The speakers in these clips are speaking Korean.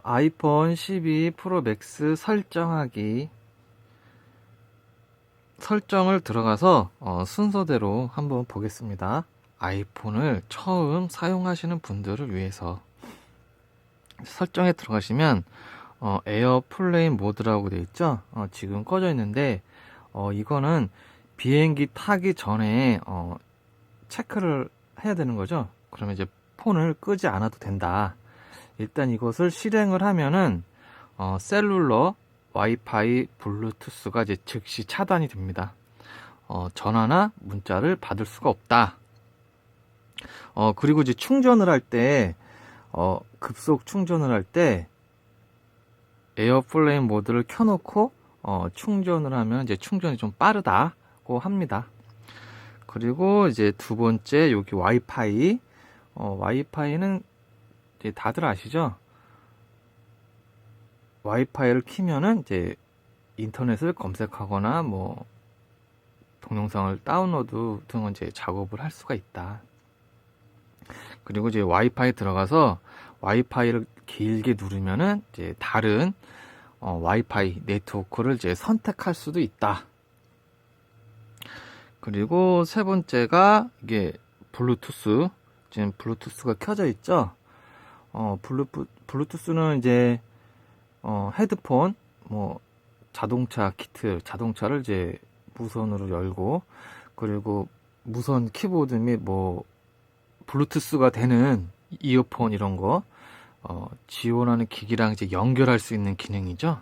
아이폰 12 프로 맥스 설정하기 설정을 들어가서 순서대로 한번 보겠습니다. 아이폰을 처음 사용하시는 분들을 위해서 설정에 들어가시면 에어플레인 모드라고 되어 있죠. 지금 꺼져 있는데 이거는 비행기 타기 전에 체크를 해야 되는 거죠. 그러면 이제 폰을 끄지 않아도 된다. 일단 이것을 실행을 하면은 셀룰러, 와이파이, 블루투스가 이제 즉시 차단이 됩니다. 전화나 문자를 받을 수가 없다. 그리고 이제 충전을 할 때, 급속 충전을 할 때 에어플레인 모드를 켜놓고 충전을 하면 이제 충전이 좀 빠르다고 합니다. 그리고 이제 두 번째 여기 와이파이, 와이파이는 이제 다들 아시죠? 와이파이를 키면은 이제 인터넷을 검색하거나 뭐 동영상을 다운로드 등은 이제 작업을 할 수가 있다. 그리고 이제 와이파이 들어가서 와이파이를 길게 누르면은 이제 다른 와이파이 네트워크를 이제 선택할 수도 있다. 그리고 세 번째가 이게 블루투스. 지금 블루투스가 켜져 있죠. 블루투스는 이제 헤드폰, 뭐 자동차 키트, 자동차를 이제 무선으로 열고, 그리고 무선 키보드 및 뭐 블루투스가 되는 이어폰 이런 거 지원하는 기기랑 이제 연결할 수 있는 기능이죠.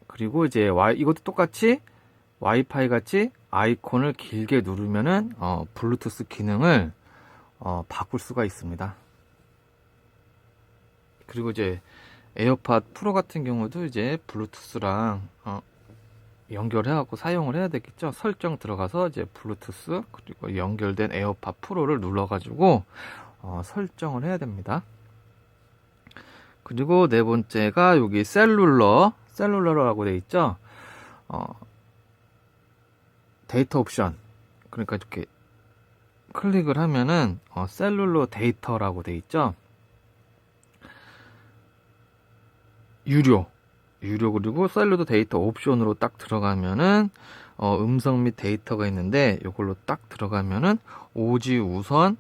그리고 이제 이것도 똑같이 와이파이 같이 아이콘을 길게 누르면은 블루투스 기능을 바꿀 수가 있습니다. 그리고 이제 에어팟 프로 같은 경우도 이제 블루투스랑 연결해갖고 사용을 해야 되겠죠. 설정 들어가서 이제 블루투스 그리고 연결된 에어팟 프로를 눌러가지고 설정을 해야 됩니다. 그리고 네 번째가 여기 셀룰러라고 되어 있죠. 데이터 옵션. 그러니까 이렇게 클릭을 하면은 셀룰러 데이터라고 되어 있죠. 유료 그리고 셀룰러 데이터 옵션으로 딱 들어가면은 음성 및 데이터가 있는데 이걸로 딱 들어가면은 5G 우선,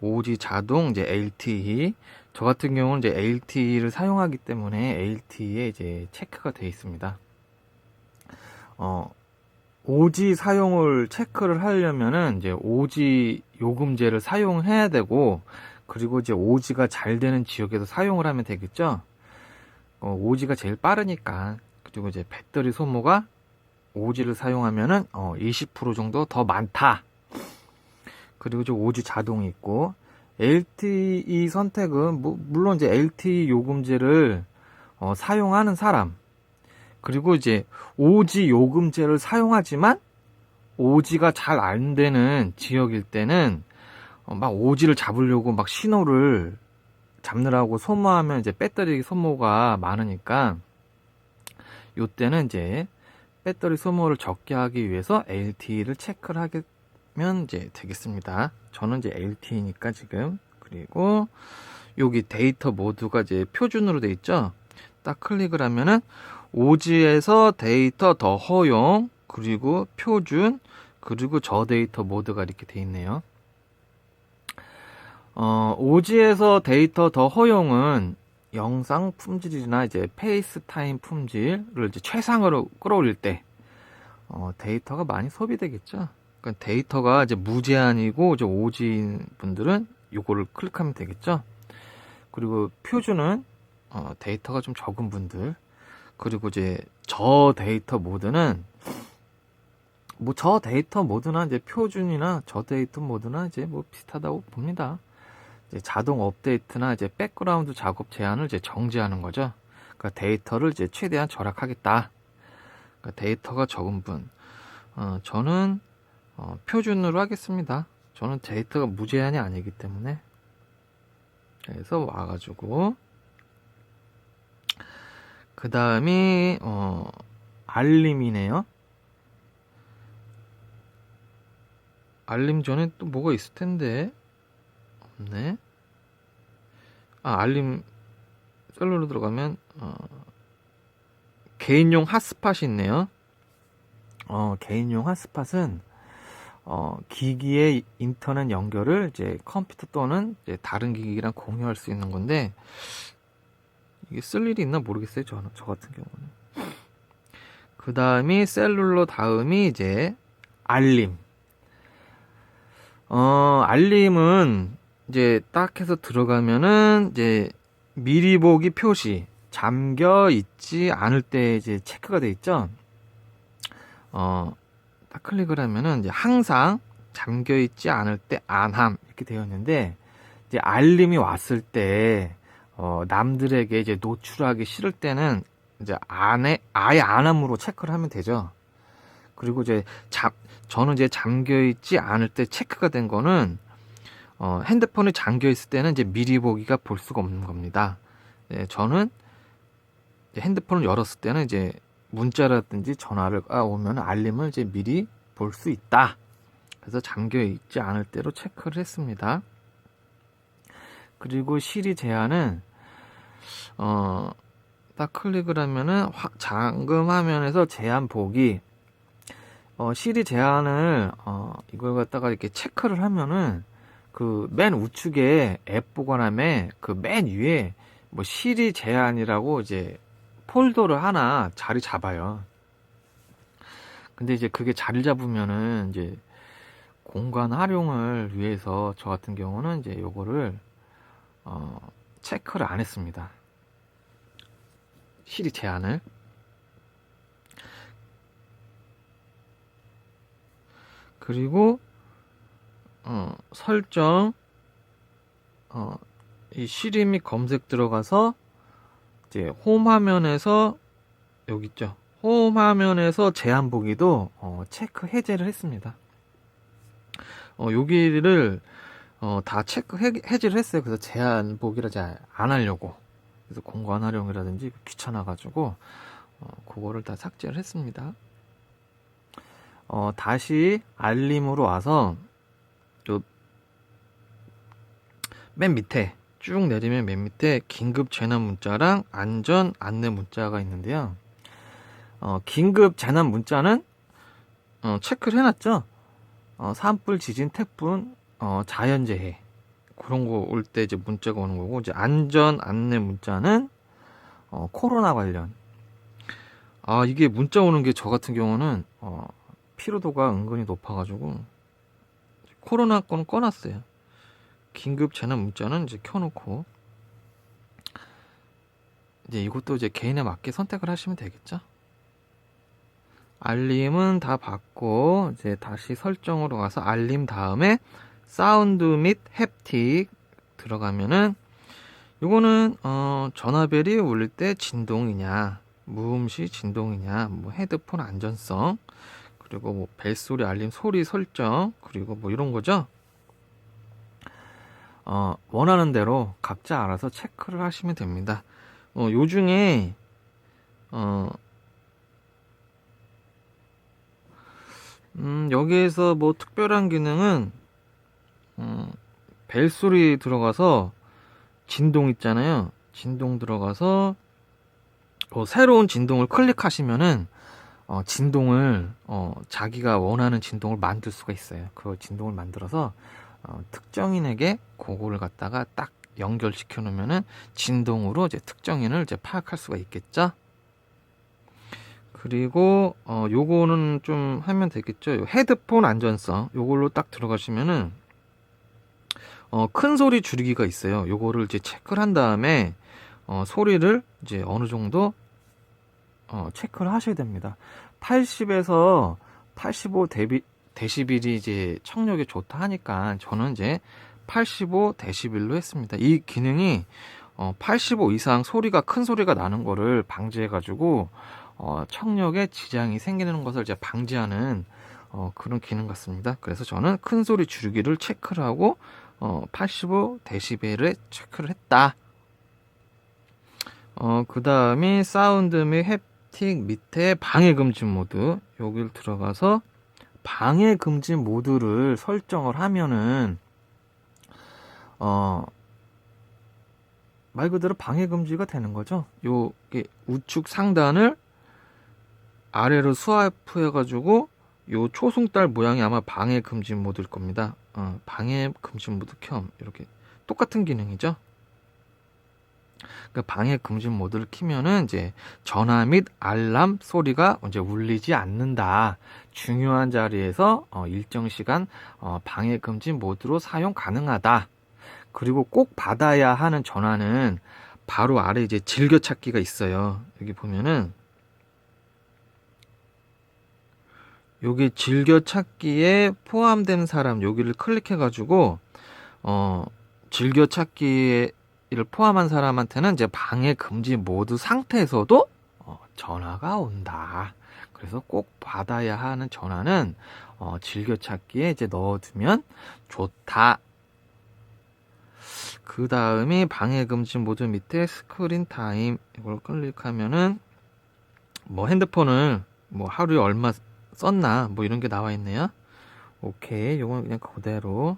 5G 자동, 이제 LTE. 저 같은 경우는 이제 LTE를 사용하기 때문에 LTE에 이제 체크가 되어 있습니다. 5G 사용을 체크를 하려면은 이제 5G 요금제를 사용해야 되고, 그리고 이제 5G가 잘 되는 지역에서 사용을 하면 되겠죠. 5G가 제일 빠르니까. 그리고 이제 배터리 소모가 5G를 사용하면은 20% 정도 더 많다. 그리고 이제 5G 자동이 있고, LTE 선택은 물론 이제 LTE 요금제를 사용하는 사람, 그리고 이제 5G 요금제를 사용하지만 5G가 잘 안 되는 지역일 때는 막 5G를 잡으려고 막 신호를 잡느라고 소모하면 이제 배터리 소모가 많으니까 요때는 이제 배터리 소모를 적게 하기 위해서 LTE를 체크를 하면 이제 되겠습니다. 저는 이제 LTE니까 지금. 그리고 여기 데이터 모드가 이제 표준으로 돼 있죠. 딱 클릭을 하면은 5G에서 데이터 더 허용, 그리고 표준, 그리고 저데이터 모드가 이렇게 돼 있네요. 5G에서 데이터 더 허용은 영상 품질이나 이제 페이스타임 품질을 이제 최상으로 끌어올릴 때 데이터가 많이 소비되겠죠. 그러니까 데이터가 이제 무제한이고 이제 5G 분들은 요거를 클릭하면 되겠죠. 그리고 표준은 데이터가 좀 적은 분들, 그리고 이제 저 데이터 모드는 뭐 저 데이터 모드나 이제 표준이나 저 데이터 모드나 이제 뭐 비슷하다고 봅니다. 이제 자동 업데이트나 이제 백그라운드 작업 제한을 이제 정지하는 거죠. 그러니까 데이터를 이제 최대한 절약하겠다. 그러니까 데이터가 적은 분, 저는 표준으로 하겠습니다. 저는 데이터가 무제한이 아니기 때문에. 그래서 와가지고 그 다음이 알림이네요. 알림 전에 또 뭐가 있을 텐데 없네. 알림 셀룰로 들어가면 개인용 핫스팟이 있네요. 개인용 핫스팟은 기기의 인터넷 연결을 이제 컴퓨터 또는 이제 다른 기기랑 공유할 수 있는 건데, 이게 쓸 일이 있나 모르겠어요. 저 같은 경우는. 그 다음이 셀룰러 다음이 이제 알림. 알림은 이제 딱 해서 들어가면은 이제 미리 보기 표시, 잠겨 있지 않을 때 이제 체크가 돼 있죠. 딱 클릭을 하면은 이제 항상 잠겨 있지 않을 때 안함 이렇게 되어 있는데, 이제 알림이 왔을 때 남들에게 이제 노출하기 싫을 때는 이제 아예 안함으로 체크를 하면 되죠. 그리고 이제 저는 이제 잠겨 있지 않을 때 체크가 된 거는 핸드폰이 잠겨 있을 때는 이제 미리 보기가 볼 수가 없는 겁니다. 저는 이제 핸드폰을 열었을 때는 이제 문자라든지 전화가 오면 알림을 이제 미리 볼 수 있다. 그래서 잠겨 있지 않을 때로 체크를 했습니다. 그리고 시리 제한은 딱 클릭을 하면은 잠금 화면에서 제한 보기, 시리 제한을 이걸 갖다가 이렇게 체크를 하면은 그 맨 우측에 앱 보관함에 그 맨 위에 뭐 시리 제한이라고 이제 폴더를 하나 자리 잡아요. 근데 이제 그게 자리 잡으면은 이제 공간 활용을 위해서 저 같은 경우는 이제 요거를 체크를 안 했습니다. 시리 제한을. 그리고 설정, 이 시리 및 검색 들어가서 이제 홈 화면에서 여기 있죠. 홈 화면에서 제한 보기도 체크 해제를 했습니다. 여기를 다 체크 해제를 했어요. 그래서 제한 보기를 잘 안 하려고. 그래서 공간 활용이라든지 귀찮아가지고 그거를 다 삭제를 했습니다. 다시 알림으로 와서 맨 밑에 쭉 내리면 맨 밑에 긴급 재난 문자랑 안전 안내 문자가 있는데요. 긴급 재난 문자는 체크를 해놨죠. 산불, 지진, 태풍, 자연재해 그런 거 올 때 이제 문자가 오는 거고, 이제 안전 안내 문자는 코로나 관련. 이게 문자 오는 게 저 같은 경우는 피로도가 은근히 높아가지고 코로나 거는 꺼놨어요. 긴급 재난 문자는 이제 켜놓고, 이제 이것도 이제 개인에 맞게 선택을 하시면 되겠죠. 알림은 다 받고 이제 다시 설정으로 가서 알림 다음에 사운드 및 햅틱 들어가면은 요거는 전화벨이 울릴 때 진동이냐, 무음시 진동이냐, 뭐 헤드폰 안전성, 그리고 뭐 벨소리 알림 소리 설정, 그리고 뭐 이런 거죠. 원하는 대로 각자 알아서 체크를 하시면 됩니다. 요 중에 여기에서 뭐 특별한 기능은 벨소리 들어가서 진동 있잖아요. 진동 들어가서 새로운 진동을 클릭하시면은 진동을 자기가 원하는 진동을 만들 수가 있어요. 그 진동을 만들어서 특정인에게 그거를 갖다가 딱 연결시켜 놓으면은 진동으로 이제 특정인을 이제 파악할 수가 있겠죠. 그리고 요거는 좀 하면 되겠죠. 요 헤드폰 안전성 요걸로 딱 들어가시면은 큰 소리 줄이기가 있어요. 요거를 이제 체크를 한 다음에 소리를 이제 어느 정도 체크를 하셔야 됩니다. 80에서 85 데시벨이 이제 청력이 좋다 하니까 저는 이제 85 데시벨로 했습니다. 이 기능이 85 이상 소리가 큰 소리가 나는 거를 방지해 가지고 청력에 지장이 생기는 것을 이제 방지하는 그런 기능 같습니다. 그래서 저는 큰 소리 줄이기를 체크를 하고 85 데시벨을 체크를 했다. 그 다음에 사운드 및 햅틱 밑에 방해 금지 모드, 여기를 들어가서 방해 금지 모드를 설정을 하면은 말 그대로 방해 금지가 되는 거죠. 요게 우측 상단을 아래로 스와이프 해가지고 요 초승달 모양이 아마 방해 금지 모드일 겁니다. 방해 금지 모드 켬 이렇게 똑같은 기능이죠. 그 방해 금지 모드를 키면은 이제 전화 및 알람 소리가 이제 울리지 않는다. 중요한 자리에서 일정 시간 방해 금지 모드로 사용 가능하다. 그리고 꼭 받아야 하는 전화는 바로 아래 이제 즐겨찾기가 있어요. 여기 보면은 여기 즐겨찾기에 포함된 사람 여기를 클릭해가지고 즐겨찾기를 포함한 사람한테는 이제 방해 금지 모드 상태에서도 전화가 온다. 그래서 꼭 받아야 하는 전화는 즐겨찾기에 이제 넣어두면 좋다. 그 다음에 방해 금지 모드 밑에 스크린 타임 이걸 클릭하면은 뭐 핸드폰을 뭐 하루에 얼마 썼나 뭐 이런 게 나와 있네요. 오케이, 요건 그냥 그대로.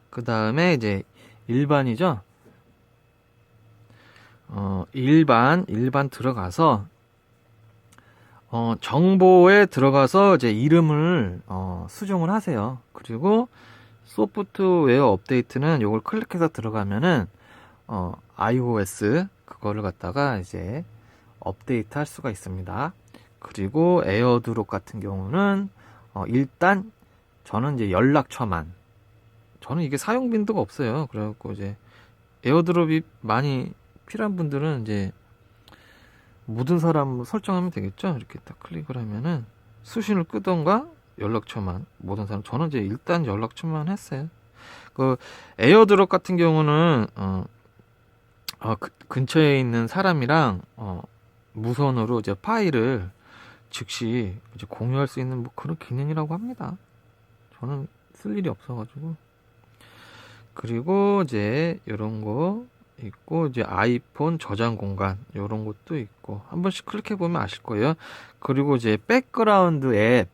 그 다음에 이제 일반이죠. 일반 들어가서 정보에 들어가서 이제 이름을 수정을 하세요. 그리고 소프트웨어 업데이트는 요걸 클릭해서 들어가면은 iOS 그거를 갖다가 이제 업데이트 할 수가 있습니다. 그리고 에어드롭 같은 경우는 일단 저는 이제 연락처만, 저는 이게 사용 빈도가 없어요. 그래갖고 이제 에어드롭이 많이 필요한 분들은 이제 모든 사람 설정하면 되겠죠. 이렇게 딱 클릭을 하면은 수신을 끄던가 연락처만 모든 사람, 저는 이제 일단 연락처만 했어요. 그 에어드롭 같은 경우는 근처에 있는 사람이랑 무선으로 이제 파일을 즉시 이제 공유할 수 있는 뭐 그런 기능이라고 합니다. 저는 쓸 일이 없어가지고. 그리고 이제 이런 거 있고, 이제 아이폰 저장 공간 이런 것도 있고, 한 번씩 클릭해 보면 아실 거예요. 그리고 이제 백그라운드 앱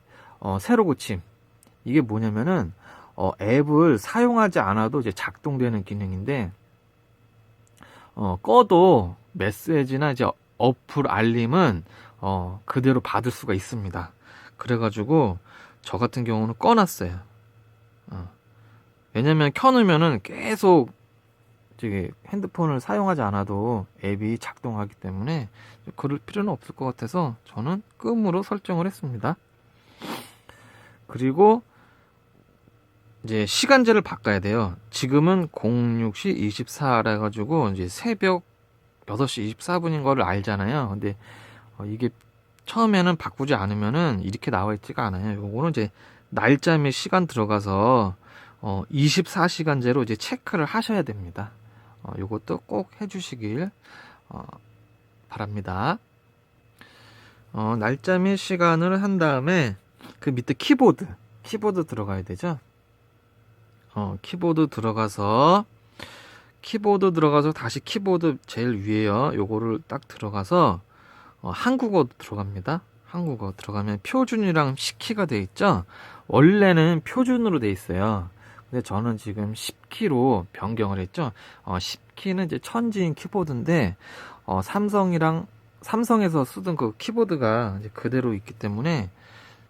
새로 고침, 이게 뭐냐면은 앱을 사용하지 않아도 이제 작동되는 기능인데 꺼도 메시지나 이제 어플 알림은 그대로 받을 수가 있습니다. 그래가지고 저 같은 경우는 꺼놨어요. 왜냐면 켜놓으면은 계속 이제 핸드폰을 사용하지 않아도 앱이 작동하기 때문에 그럴 필요는 없을 것 같아서 저는 끔으로 설정을 했습니다. 그리고 이제 시간제를 바꿔야 돼요. 지금은 06시 24라 해가지고 이제 새벽 6시 24분인 거를 알잖아요. 근데 이게 처음에는 바꾸지 않으면은 이렇게 나와 있지가 않아요. 요거는 이제 날짜 및 시간 들어가서 24시간제로 이제 체크를 하셔야 됩니다. 요것도 꼭 해주시길 바랍니다. 날짜 및 시간을 한 다음에 그 밑에 키보드 들어가야 되죠. 키보드 들어가서 다시 키보드 제일 위에요. 요거를 딱 들어가서 한국어 들어갑니다. 한국어 들어가면 표준이랑 10키가 돼 있죠. 원래는 표준으로 돼 있어요. 근데 저는 지금 10키로 변경을 했죠. 10키는 이제 천지인 키보드인데 삼성에서 쓰던 그 키보드가 이제 그대로 있기 때문에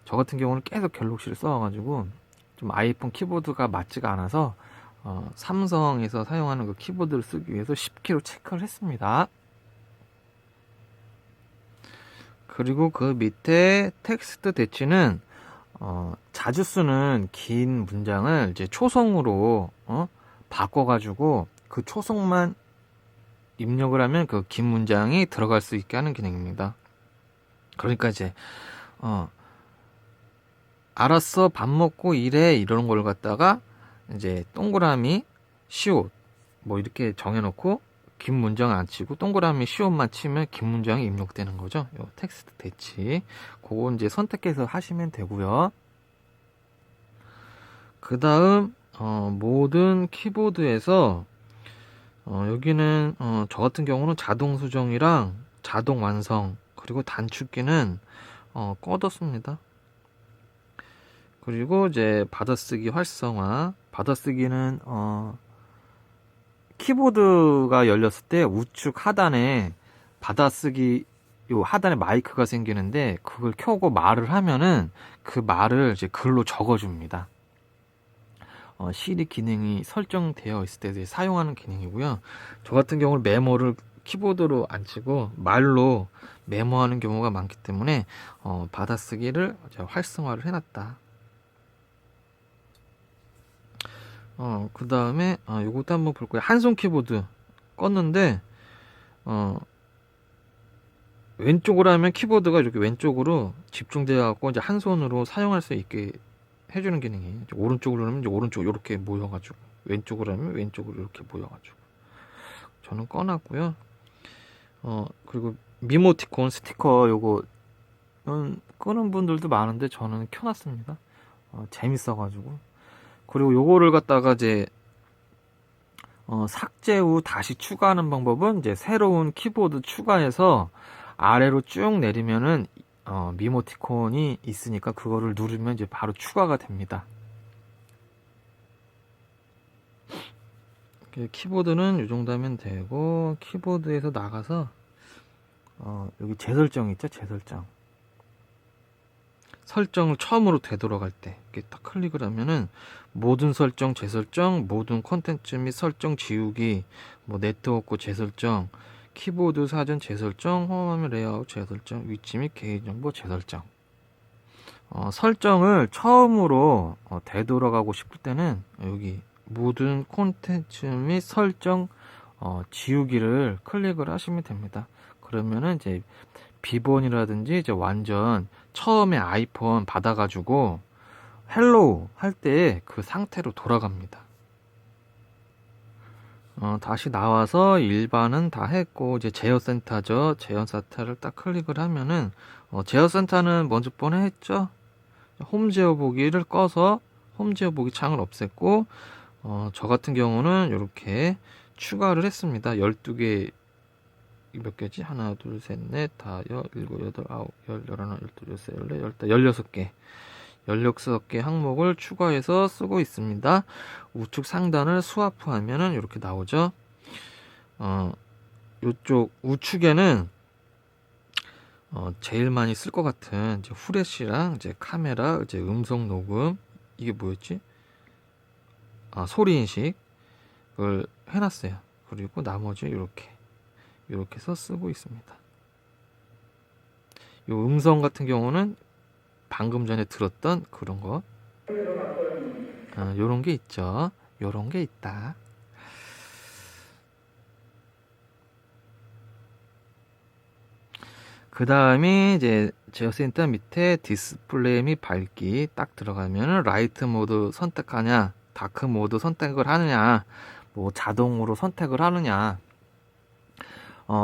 저 같은 경우는 계속 갤럭시를 써가지고 좀 아이폰 키보드가 맞지가 않아서 삼성에서 사용하는 그 키보드를 쓰기 위해서 10키로 체크를 했습니다. 그리고 그 밑에 텍스트 대치는 자주 쓰는 긴 문장을 이제 초성으로 바꿔가지고 그 초성만 입력을 하면 그 긴 문장이 들어갈 수 있게 하는 기능입니다. 그러니까 이제 알았어, 밥 먹고 일해, 이런 걸 갖다가 이제 동그라미 시옷 뭐 이렇게 정해놓고 긴 문장 안 치고 동그라미 시옷만 치면 긴 문장이 입력되는 거죠. 요 텍스트 대치 그거 이제 선택해서 하시면 되고요. 그 다음 모든 키보드에서 여기는 저 같은 경우는 자동 수정이랑 자동 완성 그리고 단축키는 꺼뒀습니다. 그리고 이제 받아쓰기 활성화, 받아쓰기는 키보드가 열렸을 때 우측 하단에 받아쓰기 요 하단에 마이크가 생기는데 그걸 켜고 말을 하면은 그 말을 이제 글로 적어줍니다. 시리 기능이 설정되어 있을 때 이제 사용하는 기능이고요. 저 같은 경우는 메모를 키보드로 안 치고 말로 메모하는 경우가 많기 때문에 받아쓰기를 활성화를 해놨다. 그 다음에 요것도 한번 볼 거예요. 한손 키보드 껐는데 왼쪽으로 하면 키보드가 이렇게 왼쪽으로 집중되어 갖고 이제 한 손으로 사용할 수 있게 해주는 기능이에요. 이제 오른쪽으로 하면 이제 오른쪽 이렇게 모여가지고, 왼쪽으로 하면 왼쪽으로 이렇게 모여가지고. 저는 꺼놨고요. 그리고 미모티콘 스티커 요거는 끄는 분들도 많은데 저는 켜놨습니다. 재밌어가지고. 그리고 요거를 갖다가 이제 삭제 후 다시 추가하는 방법은 이제 새로운 키보드 추가해서 아래로 쭉 내리면은 미모티콘이 있으니까 그거를 누르면 이제 바로 추가가 됩니다. 키보드는 이 정도 하면 되고, 키보드에서 나가서 여기 재설정 있죠? 재설정. 설정을 처음으로 되돌아갈 때 이렇게 딱 클릭을 하면은 모든 설정, 재설정, 모든 콘텐츠 및 설정 지우기, 뭐 네트워크 재설정, 키보드 사전 재설정, 홈화면 레이아웃 재설정, 위치 및 개인정보 재설정. 설정을 처음으로 되돌아가고 싶을 때는 여기 모든 콘텐츠 및 설정 지우기를 클릭을 하시면 됩니다. 그러면은 이제 비번이라든지 이제 완전 처음에 아이폰 받아가지고 헬로우 할 때 그 상태로 돌아갑니다. 다시 나와서 일반은 다 했고 이제 제어센터죠. 제어센터를 딱 클릭을 하면은 제어센터는 먼저 번에 했죠. 홈 제어 보기를 꺼서 홈 제어 보기 창을 없앴고 저 같은 경우는 이렇게 추가를 했습니다. 12개 몇 개지? 하나, 둘, 셋, 넷, 다, 일곱, 여덟, 아홉, 열, 열하나, 열둘, 열셋, 열넷, 열다, 16개. 16개 항목을 추가해서 쓰고 있습니다. 우측 상단을 스와프하면은 이렇게 나오죠. 이쪽 우측에는 제일 많이 쓸 것 같은 이제 후레쉬랑 이제 카메라, 이제 음성 녹음, 이게 뭐였지? 소리 인식을 해놨어요. 그리고 나머지 이렇게 해서 쓰고 있습니다. 이 음성 같은 경우는 방금 전에 들었던 그런 거, 요런 게 있죠. 요런 게 있다. 그 다음에 이제 제어센터 밑에 디스플레이 및 밝기 딱 들어가면은 라이트 모드 선택하냐, 다크 모드 선택을 하느냐, 뭐 자동으로 선택을 하느냐.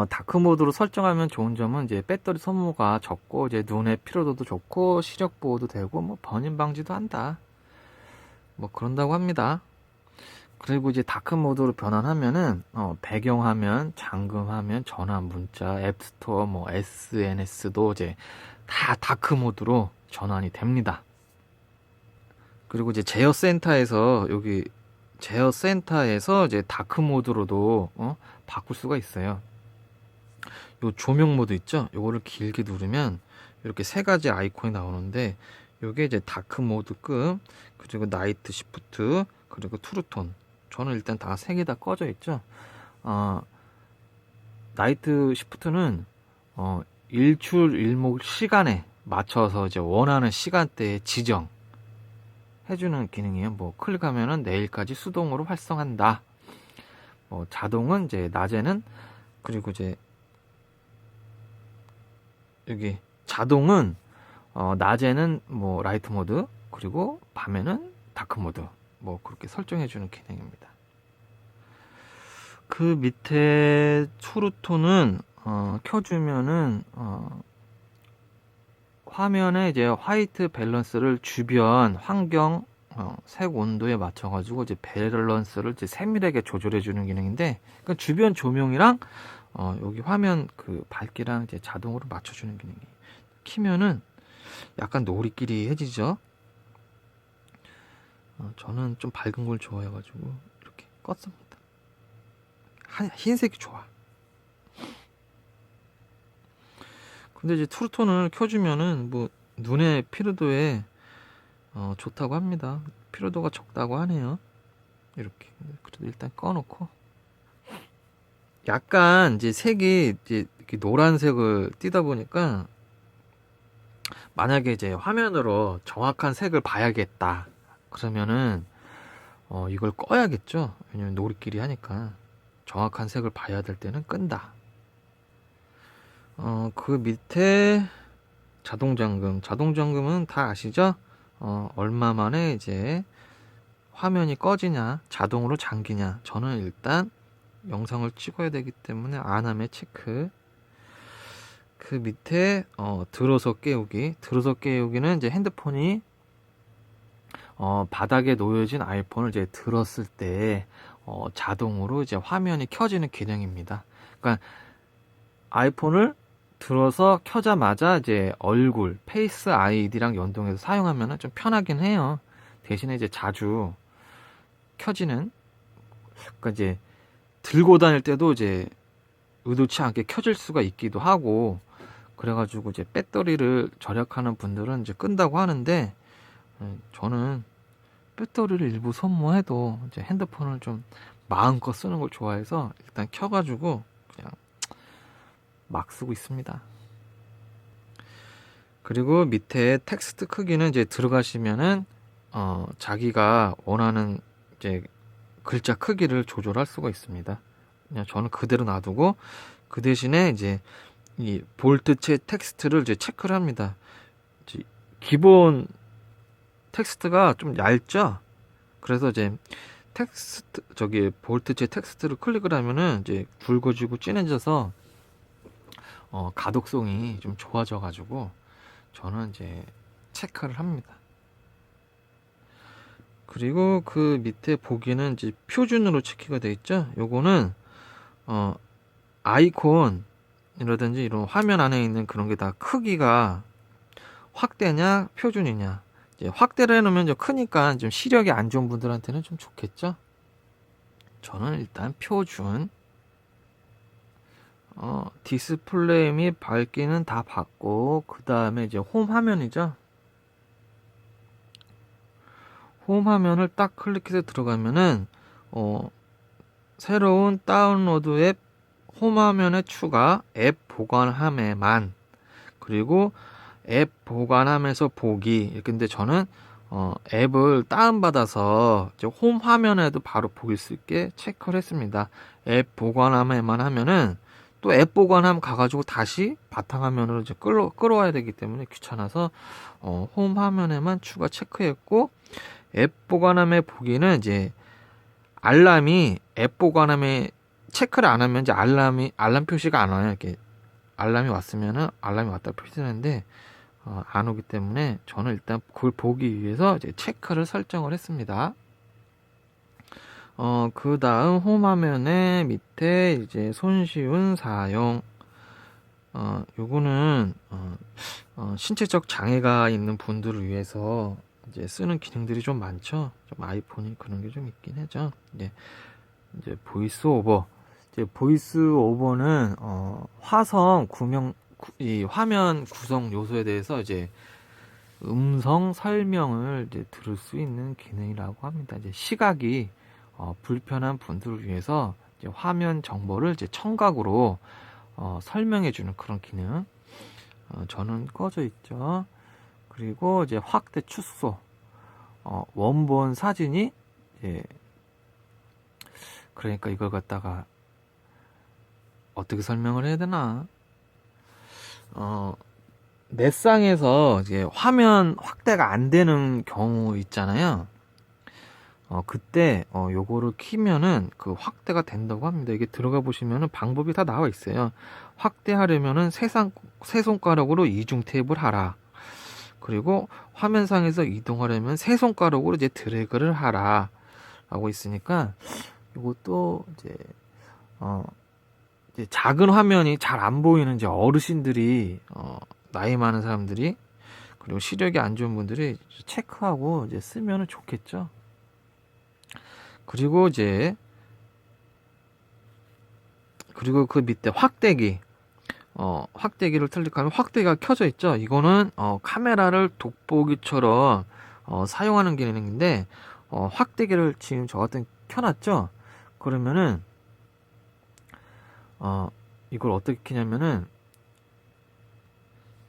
다크 모드로 설정하면 좋은 점은 이제 배터리 소모가 적고 이제 눈의 피로도도 좋고 시력 보호도 되고 뭐 번임 방지도 한다. 뭐 그런다고 합니다. 그리고 이제 다크 모드로 변환하면은 배경화면, 잠금화면, 전화 문자, 앱스토어, 뭐 SNS도 이제 다 다크 모드로 전환이 됩니다. 그리고 이제 제어센터에서 이제 다크 모드로도 바꿀 수가 있어요. 요 조명 모드 있죠? 요거를 길게 누르면 이렇게 세 가지 아이콘이 나오는데 요게 이제 다크 모드급, 그리고 나이트 시프트, 그리고 투르톤. 저는 일단 다 세 개 다 꺼져 있죠. 나이트 시프트는 일출 일목 시간에 맞춰서 이제 원하는 시간대에 지정 해주는 기능이에요. 뭐 클릭하면은 내일까지 수동으로 활성한다. 뭐 자동은 이제 낮에는, 그리고 이제 여기 자동은 낮에는 뭐 라이트 모드, 그리고 밤에는 다크 모드, 뭐 그렇게 설정해 주는 기능입니다. 그 밑에 투르톤은 켜주면은 화면에 이제 화이트 밸런스를 주변 환경 색 온도에 맞춰가지고 이제 밸런스를 이제 세밀하게 조절해 주는 기능인데, 그러니까 주변 조명이랑 여기 화면 그 밝기랑 이제 자동으로 맞춰주는 기능이. 키면은 약간 노리끼리해지죠. 저는 좀 밝은 걸 좋아해가지고 이렇게 껐습니다. 흰색이 좋아. 근데 이제 투르톤을 켜주면은 뭐 눈의 피로도에 좋다고 합니다. 피로도가 적다고 하네요. 이렇게. 그래도 일단 꺼놓고. 약간 이제 색이 이제 이렇게 노란색을 띠다 보니까 만약에 이제 화면으로 정확한 색을 봐야겠다. 그러면은 이걸 꺼야겠죠. 왜냐면 놀이끼리 하니까 정확한 색을 봐야 될 때는 끈다. 그 밑에 자동 잠금은 다 아시죠? 얼마 만에 이제 화면이 꺼지냐, 자동으로 잠기냐. 저는 일단 영상을 찍어야 되기 때문에 안 하면 체크. 그 밑에 들어서 깨우기는 이제 핸드폰이 바닥에 놓여진 아이폰을 이제 들었을 때 자동으로 이제 화면이 켜지는 기능입니다. 그러니까 아이폰을 들어서 켜자마자 이제 얼굴, 페이스 아이디랑 연동해서 사용하면 좀 편하긴 해요. 대신에 이제 자주 켜지는, 그러니까 이제 들고 다닐 때도 이제 의도치 않게 켜질 수가 있기도 하고, 그래가지고 이제 배터리를 절약하는 분들은 이제 끈다고 하는데, 저는 배터리를 일부 소모해도 이제 핸드폰을 좀 마음껏 쓰는 걸 좋아해서 일단 켜가지고 그냥 막 쓰고 있습니다. 그리고 밑에 텍스트 크기는 이제 들어가시면은 자기가 원하는 이제 글자 크기를 조절할 수가 있습니다. 그냥 저는 그대로 놔두고 그 대신에 이제 이 볼트체 텍스트를 이제 체크를 합니다. 이제 기본 텍스트가 좀 얇죠? 그래서 이제 볼트체 텍스트를 클릭을 하면은 이제 굵어지고 진해져서 가독성이 좀 좋아져가지고 저는 이제 체크를 합니다. 그리고 그 밑에 보기는 이제 표준으로 체크가 되어 있죠? 요거는 아이콘이라든지 이런 화면 안에 있는 그런 게 다 크기가 확대냐 표준이냐. 이제 확대를 해놓으면 좀 크니까 좀 시력이 안 좋은 분들한테는 좀 좋겠죠. 저는 일단 표준. 디스플레이 및 밝기는 다 받고, 그 다음에 이제 홈 화면이죠. 홈 화면을 딱 클릭해서 들어가면은 새로운 다운로드 앱 홈 화면에 추가, 앱 보관함에만, 그리고 앱 보관함에서 보기. 이렇게. 근데 저는 앱을 다운받아서 이제 홈 화면에도 바로 보일 수 있게 체크를 했습니다. 앱 보관함에만 하면은 또 앱 보관함 가가지고 다시 바탕화면으로 이제 끌어와야 되기 때문에 귀찮아서 홈 화면에만 추가 체크했고, 앱 보관함에 보기는 이제 알람이 앱 보관함에 체크를 안 하면 이제 알람 표시가 안 와요. 이렇게 알람이 왔으면은 알람이 왔다 표시되는데 안 오기 때문에 저는 일단 그걸 보기 위해서 이제 체크를 설정을 했습니다. 그 다음 홈 화면에 밑에 이제 손쉬운 사용. 요거는 신체적 장애가 있는 분들을 위해서 이제 쓰는 기능들이 좀 많죠. 좀 아이폰이 그런 게 좀 있긴 하죠. 이제 보이스 오버. 이제 보이스 오버는 이 화면 구성 요소에 대해서 이제 음성 설명을 이제 들을 수 있는 기능이라고 합니다. 이제 시각이 불편한 분들을 위해서 이제 화면 정보를 이제 청각으로 설명해주는 그런 기능. 저는 꺼져 있죠. 그리고 이제 확대 축소. 원본 사진이 이제 그러니까 이걸 갖다가 어떻게 설명을 해야 되나? 넷상에서 이제 화면 확대가 안 되는 경우 있잖아요. 그때 요거를 키면은 그 확대가 된다고 합니다. 이게 들어가 보시면은 방법이 다 나와 있어요. 확대하려면은 세 손가락으로 이중 탭을 하라. 그리고 화면상에서 이동하려면 세 손가락으로 이제 드래그를 하라. 라고 있으니까 이것도 이제 작은 화면이 잘 안 보이는 이제 어르신들이 나이 많은 사람들이, 그리고 시력이 안 좋은 분들이 체크하고 이제 쓰면은 좋겠죠. 그리고 이제 그리고 그 밑에 확대기, 확대기를 클릭하면 확대기가 켜져 있죠. 이거는 카메라를 돋보기처럼 사용하는 기능인데, 확대기를 지금 저 같은 켜놨죠. 그러면은 이걸 어떻게 켜냐면은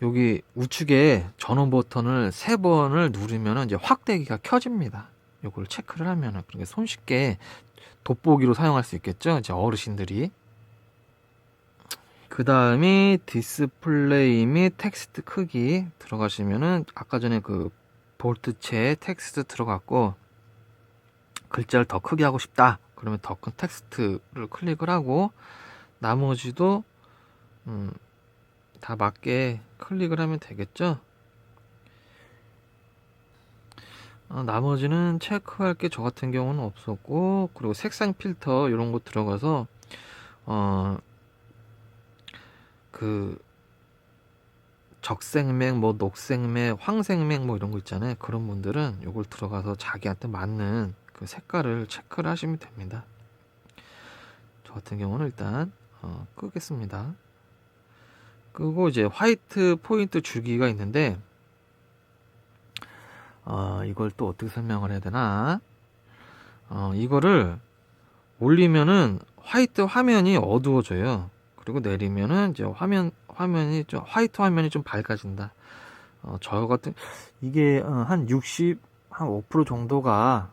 여기 우측에 전원 버튼을 3번을 누르면은 이제 확대기가 켜집니다. 이걸 체크를 하면은 그렇게 손쉽게 돋보기로 사용할 수 있겠죠. 이제 어르신들이. 그 다음이 디스플레이 및 텍스트 크기 들어가시면은 아까 전에 그 볼트체 텍스트 들어갔고, 글자를 더 크게 하고 싶다 그러면 더 큰 텍스트를 클릭을 하고, 나머지도 다 맞게 클릭을 하면 되겠죠. 나머지는 체크할 게 저 같은 경우는 없었고, 그리고 색상 필터 이런 거 들어가서 그 적색맥, 뭐 녹색맥, 황색맥 뭐 이런 거 있잖아요. 그런 분들은 이걸 들어가서 자기한테 맞는 그 색깔을 체크를 하시면 됩니다. 저 같은 경우는 일단 끄겠습니다. 끄고 이제 화이트 포인트 주기가 있는데, 이걸 또 어떻게 설명을 해야 되나? 이거를 올리면은 화이트 화면이 어두워져요. 그리고 내리면은 이제 화면이 좀 화이트 화면이 좀 밝아진다. 저 같은 이게 한 60, 한 5% 정도가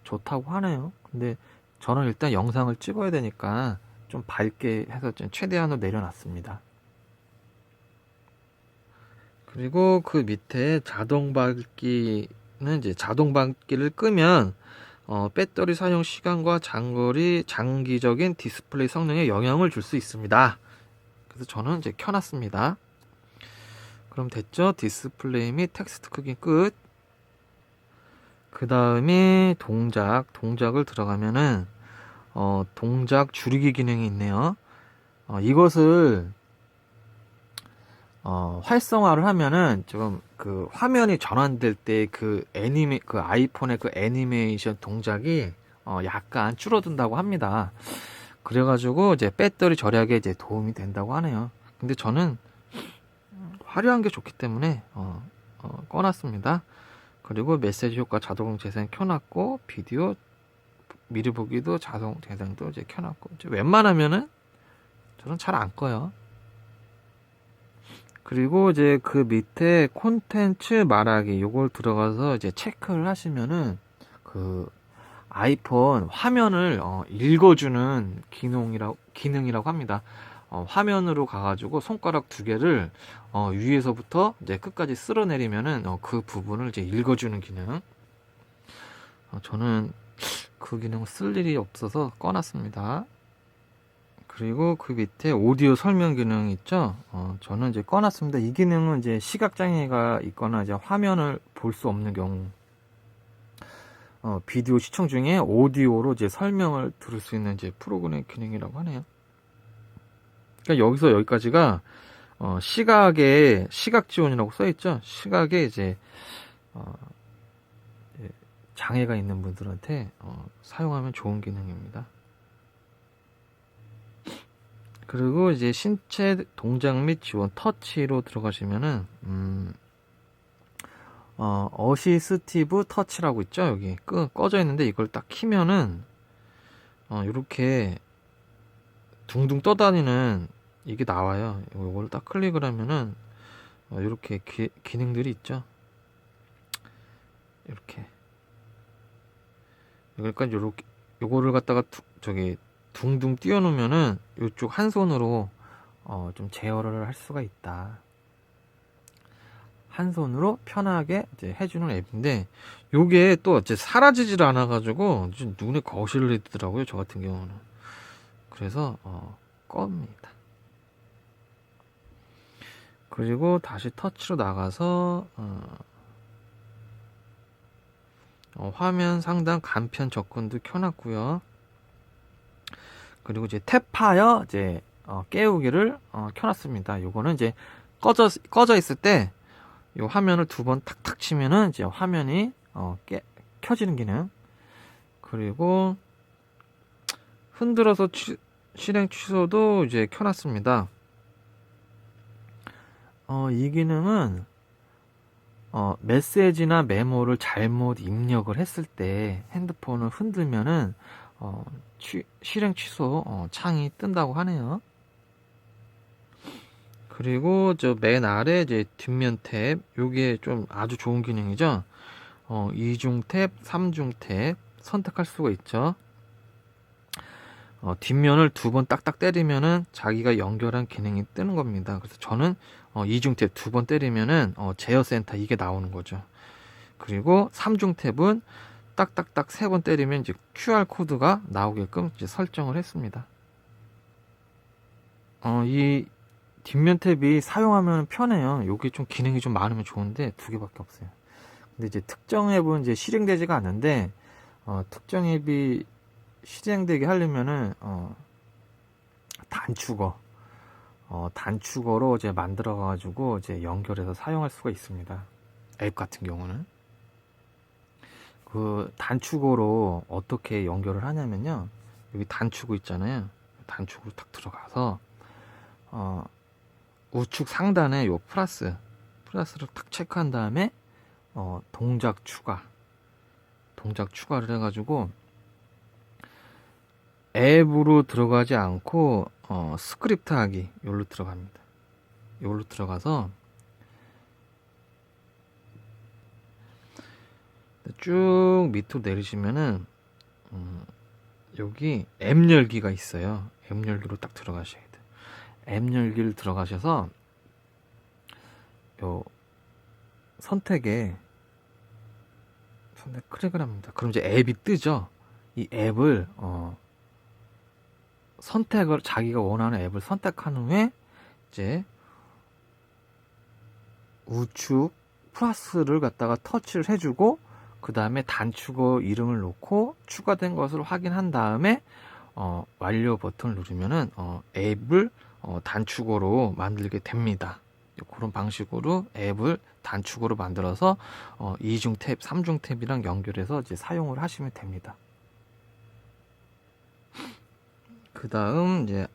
좋다고 하네요. 근데 저는 일단 영상을 찍어야 되니까 좀 밝게 해서 좀 최대한으로 내려놨습니다. 그리고 그 밑에 자동 밝기는 이제 자동 밝기를 끄면 배터리 사용 시간과 장기적인 디스플레이 성능에 영향을 줄 수 있습니다. 그래서 저는 이제 켜놨습니다. 그럼 됐죠? 디스플레이 및 텍스트 크기 끝. 그 다음에 동작을 들어가면은 동작 줄이기 기능이 있네요. 이것을 활성화를 하면은 지금 그 화면이 전환될 때 그 아이폰의 그 애니메이션 동작이 약간 줄어든다고 합니다. 그래가지고 이제 배터리 절약에 이제 도움이 된다고 하네요. 근데 저는 화려한 게 좋기 때문에 꺼놨습니다. 그리고 메시지 효과 자동 재생 켜놨고, 비디오 미리 보기도 자동 재생도 이제 켜놨고, 이제 웬만하면은 저는 잘 안 꺼요. 그리고 이제 그 밑에 콘텐츠 말하기 요걸 들어가서 이제 체크를 하시면은 그 아이폰 화면을 읽어주는 기능이라고 합니다. 화면으로 가가지고 손가락 2개를 위에서부터 이제 끝까지 쓸어내리면은 그 부분을 이제 읽어주는 기능. 저는 그 기능 쓸 일이 없어서 꺼놨습니다. 그리고 그 밑에 오디오 설명 기능 있죠? 저는 이제 꺼놨습니다. 이 기능은 이제 시각장애가 있거나 이제 화면을 볼 수 없는 경우, 비디오 시청 중에 오디오로 이제 설명을 들을 수 있는 이제 프로그램 기능이라고 하네요. 그러니까 여기서 여기까지가 시각 지원이라고 써있죠? 시각에 이제 장애가 있는 분들한테 사용하면 좋은 기능입니다. 그리고 이제 신체 동작 및 지원 터치로 들어가시면은 어시스티브 터치라고 있죠. 여기 꺼져 있는데 이걸 딱 키면은 이렇게 둥둥 떠다니는 이게 나와요. 이걸 딱 클릭을 하면은 이렇게 기능들이 있죠. 이렇게 그러니까 요거를 갖다가 둥둥 띄워놓으면은 이쪽 한 손으로 좀 제어를 할 수가 있다. 한 손으로 편하게 이제 해주는 앱인데, 요게 또 이제 사라지질 않아가지고 눈에 거실을 해두더라고요. 저 같은 경우는. 그래서 겁니다. 그리고 다시 터치로 나가서 화면 상단 간편 접근도 켜놨고요. 그리고 이제 탭하여 이제 깨우기를 켜놨습니다. 요거는 이제 꺼져 있을 때 요 화면을 2번 탁탁 치면은 이제 화면이 켜지는 기능. 그리고 흔들어서 실행 취소도 이제 켜놨습니다. 이 기능은 메시지나 메모를 잘못 입력을 했을 때 핸드폰을 흔들면은 실행 취소 창이 뜬다고 하네요. 그리고 저 맨 아래 이제 뒷면 탭, 요게 좀 아주 좋은 기능이죠. 2중 탭, 3중 탭 선택할 수가 있죠. 뒷면을 2번 딱딱 때리면은 자기가 연결한 기능이 뜨는 겁니다. 그래서 저는 2중 탭 2번 때리면은 제어 센터 이게 나오는 거죠. 그리고 3중 탭은 딱딱딱 3번 때리면 이제 QR 코드가 나오게끔 이제 설정을 했습니다. 이 뒷면 탭이 사용하면 편해요. 여기 좀 기능이 좀 많으면 좋은데 2개밖에 없어요. 근데 이제 특정 앱은 이제 실행되지가 않는데 특정 앱이 실행되게 하려면은 단축어로 이제 만들어 가지고 이제 연결해서 사용할 수가 있습니다. 앱 같은 경우는 그 단축어로 어떻게 연결을 하냐면요. 여기 단축어 있잖아요. 단축으로 딱 들어가서 우측 상단에 요 플러스를 딱 체크한 다음에 동작 추가를 해가지고 앱으로 들어가지 않고 스크립트 하기 여기로 들어갑니다. 여기로 들어가서 쭉 밑으로 내리시면은 여기 앱 열기가 있어요. 앱 열기로 딱 들어가셔야 돼요. 앱 열기를 들어가셔서 요 선택 클릭을 합니다. 그럼 이제 앱이 뜨죠. 이 앱을 자기가 원하는 앱을 선택한 후에 이제 우측 플러스를 갖다가 터치를 해주고 그 다음에 단축어 이름을 놓고 추가된 것을 확인한 다음에 완료 버튼을 누르면은 앱을 단축어로 만들게 됩니다. 그런 방식으로 앱을 단축어로 만들어서 2중 탭, 3중 탭이랑 연결해서 이제 사용을 하시면 됩니다. 그 다음 이제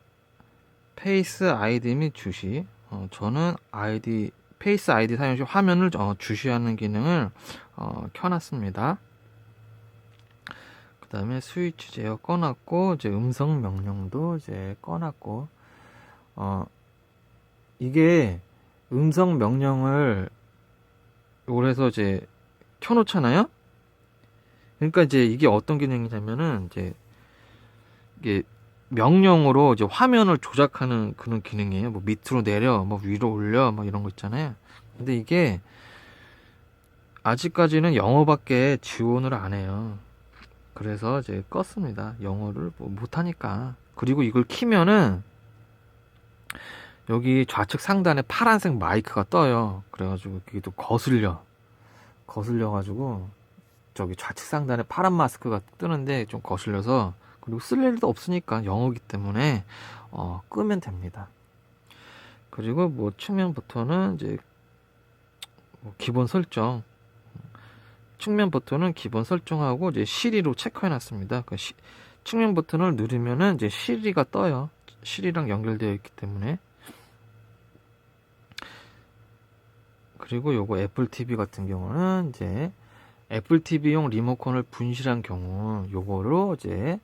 페이스 아이디 및 주시. 저는 페이스 아이디 사용 시 화면을 주시하는 기능을 켜놨습니다. 그 다음에 스위치 제어 꺼놨고 이제 음성 명령도 이제 꺼놨고 이게 음성 명령을 그래서 이제 켜놓잖아요. 그러니까 이제 이게 어떤 기능이냐면은 이제 이게 명령으로 이제 화면을 조작하는 그런 기능이에요. 뭐 밑으로 내려, 뭐 위로 올려, 뭐 이런 거 있잖아요. 근데 이게 아직까지는 영어밖에 지원을 안 해요. 그래서 이제 껐습니다. 영어를 못하니까. 그리고 이걸 키면은 여기 좌측 상단에 파란색 마이크가 떠요. 그래가지고 그게 또 거슬려가지고 저기 좌측 상단에 파란 마스크가 뜨는데 좀 거슬려서 그리고 쓸 일도 없으니까 영어기 때문에 끄면 됩니다. 그리고 뭐 측면 버튼은 이제 뭐 기본 설정 측면 버튼은 기본 설정하고 이제 시리로 체크해놨습니다. 그 측면 버튼을 누르면은 이제 시리가 떠요. 시리랑 연결되어 있기 때문에. 그리고 요거 애플 TV 같은 경우는 이제 애플 TV용 리모컨을 분실한 경우 요거로 이제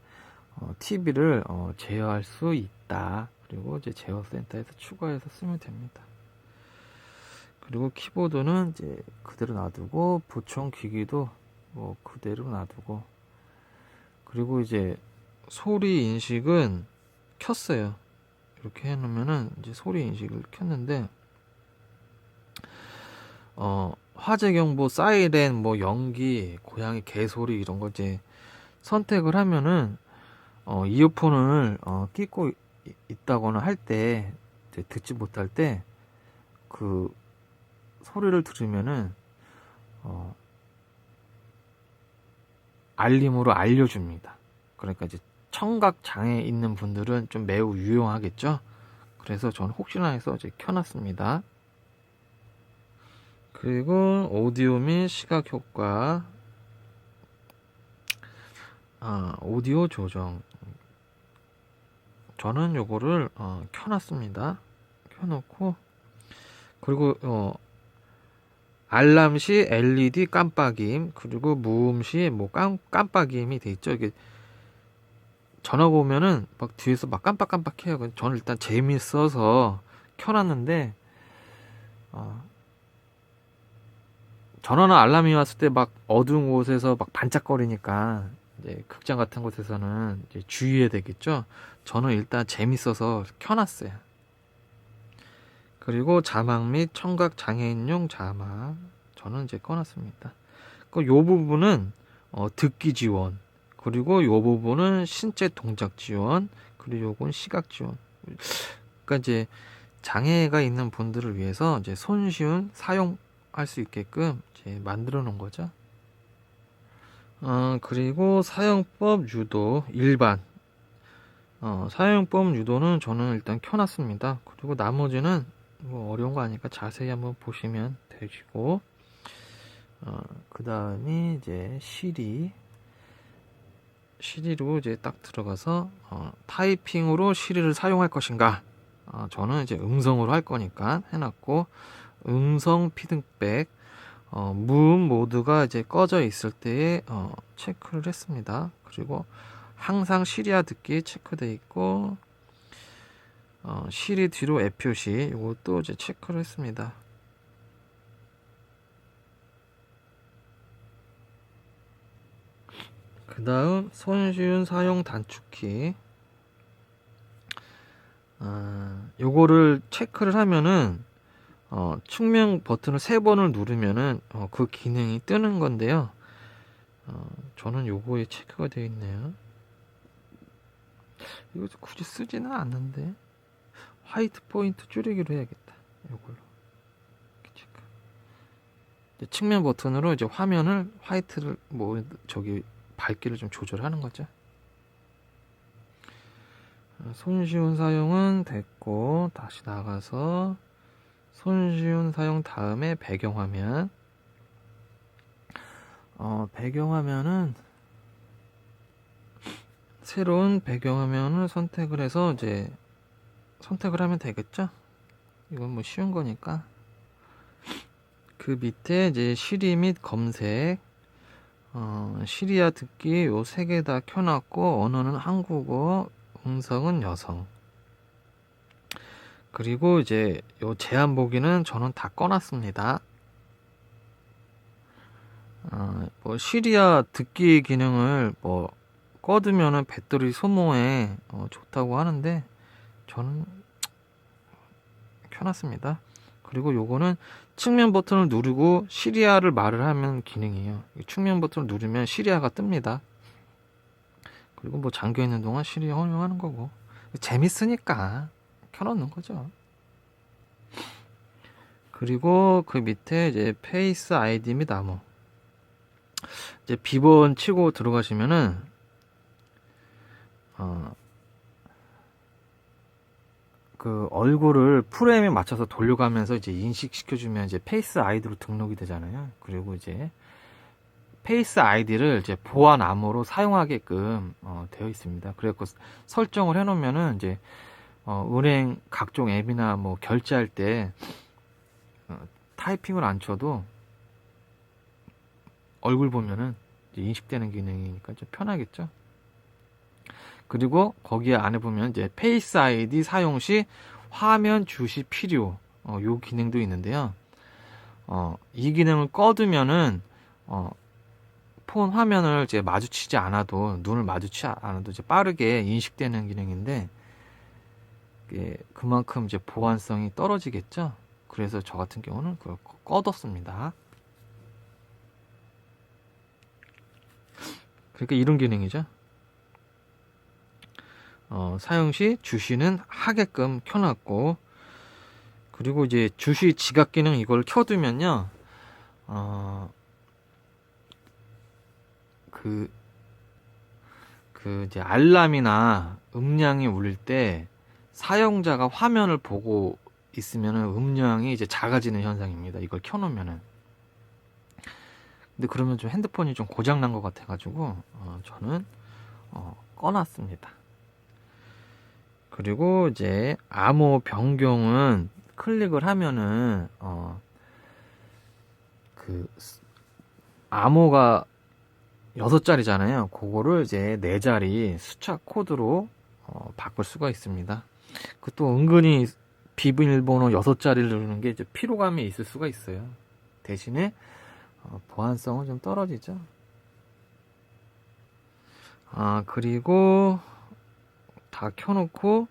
TV를 제어할 수 있다. 그리고 이제 제어 센터에서 추가해서 쓰면 됩니다. 그리고 키보드는 이제 그대로 놔두고 보청 기기도 뭐 그대로 놔두고 그리고 이제 소리 인식은 켰어요. 이렇게 해놓으면은 이제 소리 인식을 켰는데 화재 경보, 사이렌, 뭐 연기, 고양이 개소리 이런 거 이제 선택을 하면은 이어폰을 끼고 있다거나 할 때 듣지 못할 때 그 소리를 들으면은 알림으로 알려줍니다. 그러니까 이제 청각 장애 있는 분들은 좀 매우 유용하겠죠. 그래서 저는 혹시나 해서 이제 켜놨습니다. 그리고 오디오 및 시각 효과, 오디오 조정. 저는 요거를 켜놨습니다. 켜놓고 그리고 알람 시 LED 깜빡임, 그리고 무음 시 뭐 깜빡임이 돼 있죠. 이게 전화가 오면은 막 뒤에서 막 깜빡깜빡해요. 저는 일단 재밌어서 켜놨는데 전화나 알람이 왔을 때 막 어두운 곳에서 막 반짝거리니까 이제 극장 같은 곳에서는 이제 주의해야 되겠죠. 저는 일단 재밌어서 켜놨어요. 그리고 자막 및 청각 장애인용 자막 저는 이제 꺼놨습니다. 요 부분은 듣기 지원, 그리고 요 부분은 신체 동작 지원, 그리고 요건 시각 지원. 그러니까 이제 장애가 있는 분들을 위해서 이제 손쉬운 사용할 수 있게끔 이제 만들어 놓은 거죠. 그리고 사용법 유도 일반. 사용법 유도는 저는 일단 켜놨습니다. 그리고 나머지는 뭐 어려운 거 아니까 자세히 한번 보시면 되시고, 그 다음이 이제 시리로 이제 딱 들어가서 타이핑으로 시리를 사용할 것인가. 저는 이제 음성으로 할 거니까 해놨고, 음성 피드백, 무음 모드가 이제 꺼져 있을 때에 체크를 했습니다. 그리고 항상 시리아 듣기 체크돼 있고, 시리 뒤로 애 표시 이것도 이제 체크를 했습니다. 그 다음 손쉬운 사용 단축키, 요거를 체크를 하면은 측면 버튼을 3번을 누르면은 그 기능이 뜨는 건데요. 저는 요거에 체크가 되어 있네요. 이거 굳이 쓰지는 않는데 화이트 포인트 줄이기로 해야겠다. 요걸로 체크. 측면 버튼으로 이제 화면을 화이트를 밝기를 좀 조절하는 거죠. 손쉬운 사용은 됐고, 다시 나가서 손쉬운 사용 다음에 배경화면. 배경화면은 새로운 배경화면을 선택을 해서 이제 선택을 하면 되겠죠. 이건 뭐 쉬운 거니까. 그 밑에 이제 시리 및 검색, 시리아 듣기 요 3개 다 켜놨고, 언어는 한국어, 음성은 여성. 그리고 이제 요 제한 보기는 저는 다 꺼놨습니다. 뭐 시리아 듣기 기능을 뭐 꺼두면은 배터리 소모에 좋다고 하는데 저는 켜놨습니다. 그리고 요거는 측면 버튼을 누르고 시리아를 말을 하면 기능이에요. 측면 버튼을 누르면 시리아가 뜹니다. 그리고 뭐 잠겨 있는 동안 시리아 활용하는 거고, 재밌으니까 켜놓는 거죠. 그리고 그 밑에 이제 페이스 아이디 및 암호, 이제 비번 치고 들어가시면은 그 얼굴을 프레임에 맞춰서 돌려가면서 이제 인식시켜주면 이제 페이스 아이디로 등록이 되잖아요. 그리고 이제 페이스 아이디를 이제 보안 암호로 사용하게끔 되어 있습니다. 그래서 설정을 해놓으면은 이제 은행 각종 앱이나 뭐 결제할 때 타이핑을 안 쳐도 얼굴 보면은 이제 인식되는 기능이니까 좀 편하겠죠. 그리고 거기에 안에 보면 이제 페이스 아이디 사용 시 화면 주시 필요, 요 기능도 있는데요. 이 기능을 꺼두면은 폰 화면을 이제 마주치지 않아도, 눈을 마주치지 않아도 이제 빠르게 인식되는 기능인데, 그만큼 이제 보안성이 떨어지겠죠. 그래서 저 같은 경우는 그걸 꺼뒀습니다. 그러니까 이런 기능이죠. 사용 시 주시는 하게끔 켜놨고, 그리고 이제 주시 지각 기능 이걸 켜두면요, 이제 알람이나 음량이 울릴 때 사용자가 화면을 보고 있으면은 음량이 이제 작아지는 현상입니다. 이걸 켜놓으면은. 근데 그러면 좀 핸드폰이 좀 고장난 것 같아가지고 저는 꺼놨습니다. 그리고 이제 암호 변경은 클릭을 하면은 그 암호가 6자리잖아요. 그거를 이제 4자리 숫자 코드로 바꿀 수가 있습니다. 그것도 은근히 비밀번호 6자리를 누르는 게 이제 피로감이 있을 수가 있어요. 대신에 보안성은 좀 떨어지죠. 그리고 다 켜놓고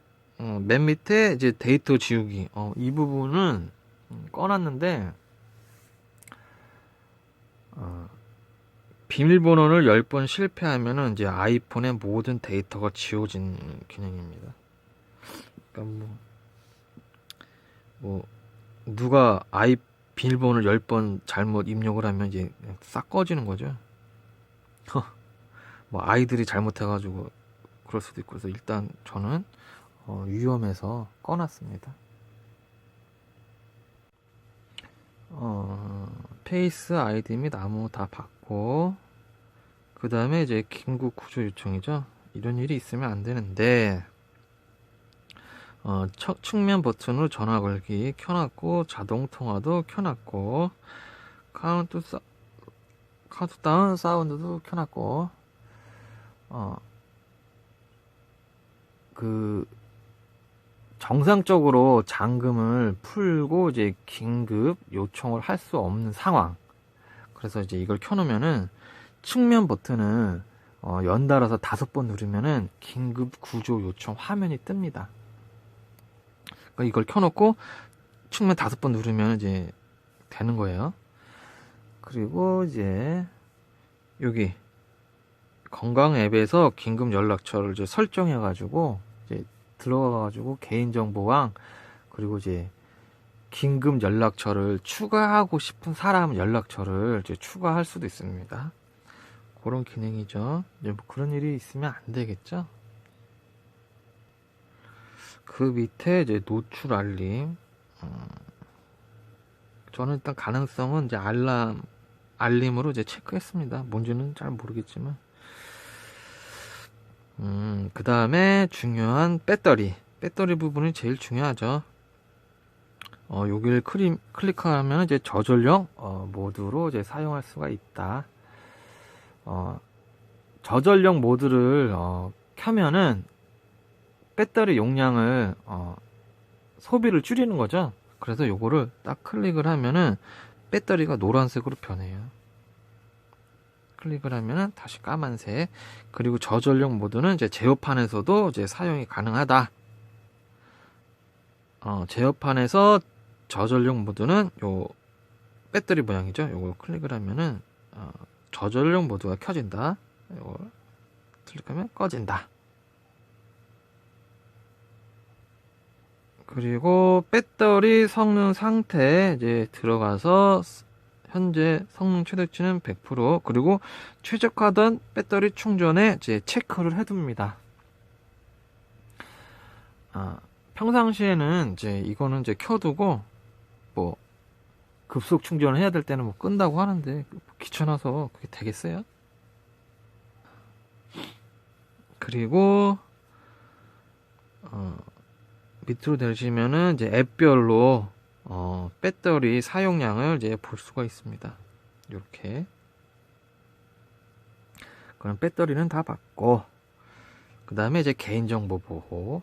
맨 밑에 이제 데이터 지우기 이 부분은 꺼놨는데 비밀번호를 10번 실패하면은 이제 아이폰의 모든 데이터가 지워진 기능입니다. 그러니까 뭐 누가 비밀번호를 10번 잘못 입력을 하면 이제 싹 꺼지는 거죠. 뭐 아이들이 잘못해가지고 그럴 수도 있고, 그래서 일단 저는 위험해서 꺼놨습니다. 페이스 아이디 및 암호 다 받고, 그 다음에 이제 긴급 구조 요청이죠. 이런 일이 있으면 안 되는데 측면 버튼으로 전화 걸기 켜놨고, 자동 통화도 켜놨고, 카운트다운 사운드도 켜놨고, 정상적으로 잠금을 풀고 이제 긴급 요청을 할 수 없는 상황. 그래서 이제 이걸 켜놓으면은 측면 버튼은 연달아서 5번 누르면은 긴급 구조 요청 화면이 뜹니다. 그러니까 이걸 켜놓고 측면 5번 누르면 이제 되는 거예요. 그리고 이제 여기 건강 앱에서 긴급 연락처를 이제 설정해가지고 이제 들어가가지고 개인정보랑 그리고 이제 긴급 연락처를 추가하고 싶은 사람 연락처를 이제 추가할 수도 있습니다. 그런 기능이죠. 이제 뭐 그런 일이 있으면 안 되겠죠. 그 밑에 이제 노출 알림. 저는 일단 가능성은 이제 알림으로 이제 체크했습니다. 뭔지는 잘 모르겠지만. 그 다음에 중요한 배터리 부분이 제일 중요하죠. 여기를 클릭하면 이제 저전력 모드로 이제 사용할 수가 있다. 저전력 모드를 켜면은 배터리 용량을 소비를 줄이는 거죠. 그래서 요거를 딱 클릭을 하면은 배터리가 노란색으로 변해요. 클릭을 하면은 다시 까만색. 그리고 저전력 모드는 이제 제어판에서도 이제 사용이 가능하다. 제어판에서 저전력 모드는 요 배터리 모양이죠. 요걸 클릭을 하면은 저전력 모드가 켜진다. 요걸 클릭하면 꺼진다. 그리고 배터리 성능 상태에 이제 들어가서 현재 성능 최대치는 100%, 그리고 최적화된 배터리 충전에 이제 체크를 해둡니다. 평상시에는 이제 이거는 이제 켜두고 뭐 급속 충전을 해야 될 때는 뭐 끈다고 하는데 귀찮아서 그게 되겠어요? 그리고 밑으로 내리시면은 이제 앱별로 배터리 사용량을 이제 볼 수가 있습니다. 이렇게. 그럼 배터리는 다 받고, 그 다음에 이제 개인정보 보호.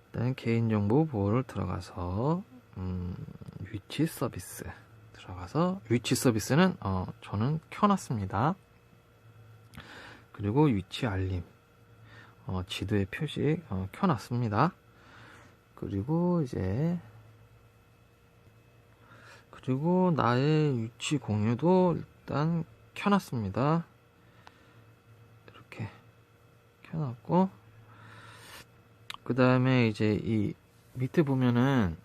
일단 개인정보 보호를 들어가서 위치 서비스 들어가서, 위치 서비스는 저는 켜놨습니다. 그리고 위치 알림, 지도의 표시 켜놨습니다. 그리고 나의 위치 공유도 일단 켜놨습니다. 이렇게 켜놨고, 그 다음에 이제 이 밑에 보면은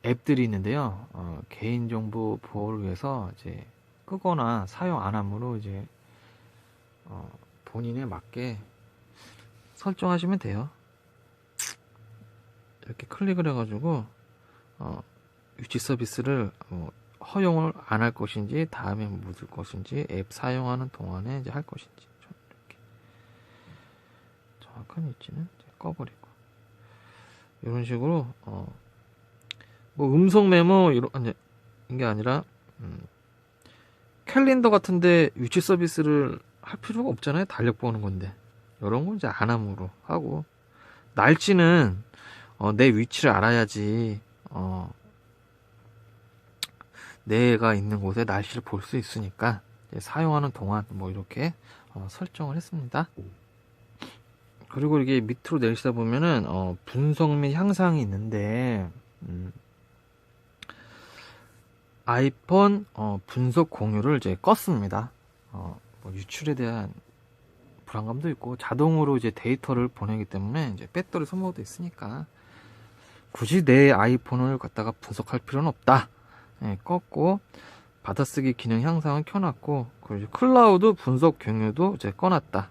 앱들이 있는데요. 개인정보 보호를 위해서 이제 끄거나 사용 안 함으로 이제 본인에 맞게 설정하시면 돼요. 이렇게 클릭을 해가지고 위치 서비스를 허용을 안 할 것인지, 다음에 묻을 것인지, 앱 사용하는 동안에 이제 할 것인지, 이렇게 아이콘이 있지는 이제 꺼버리고, 이런 식으로 뭐 음성 메모 이런 게 아니라 캘린더 같은데 위치 서비스를 할 필요가 없잖아요. 달력 보는 건데 이런 건 이제 안함으로 하고, 날짜는 내 위치를 알아야지 내가 있는 곳에 날씨를 볼 수 있으니까 사용하는 동안 뭐 이렇게 설정을 했습니다. 그리고 이게 밑으로 내리시다 보면은 분석 및 향상이 있는데 아이폰 분석 공유를 이제 껐습니다. 뭐 유출에 대한 불안감도 있고 자동으로 이제 데이터를 보내기 때문에 이제 배터리 소모도 있으니까 굳이 내 아이폰을 갖다가 분석할 필요는 없다. 예, 껐고, 받아쓰기 기능 향상은 켜놨고, 그리고 이제 클라우드 분석 공유도 이제 꺼놨다.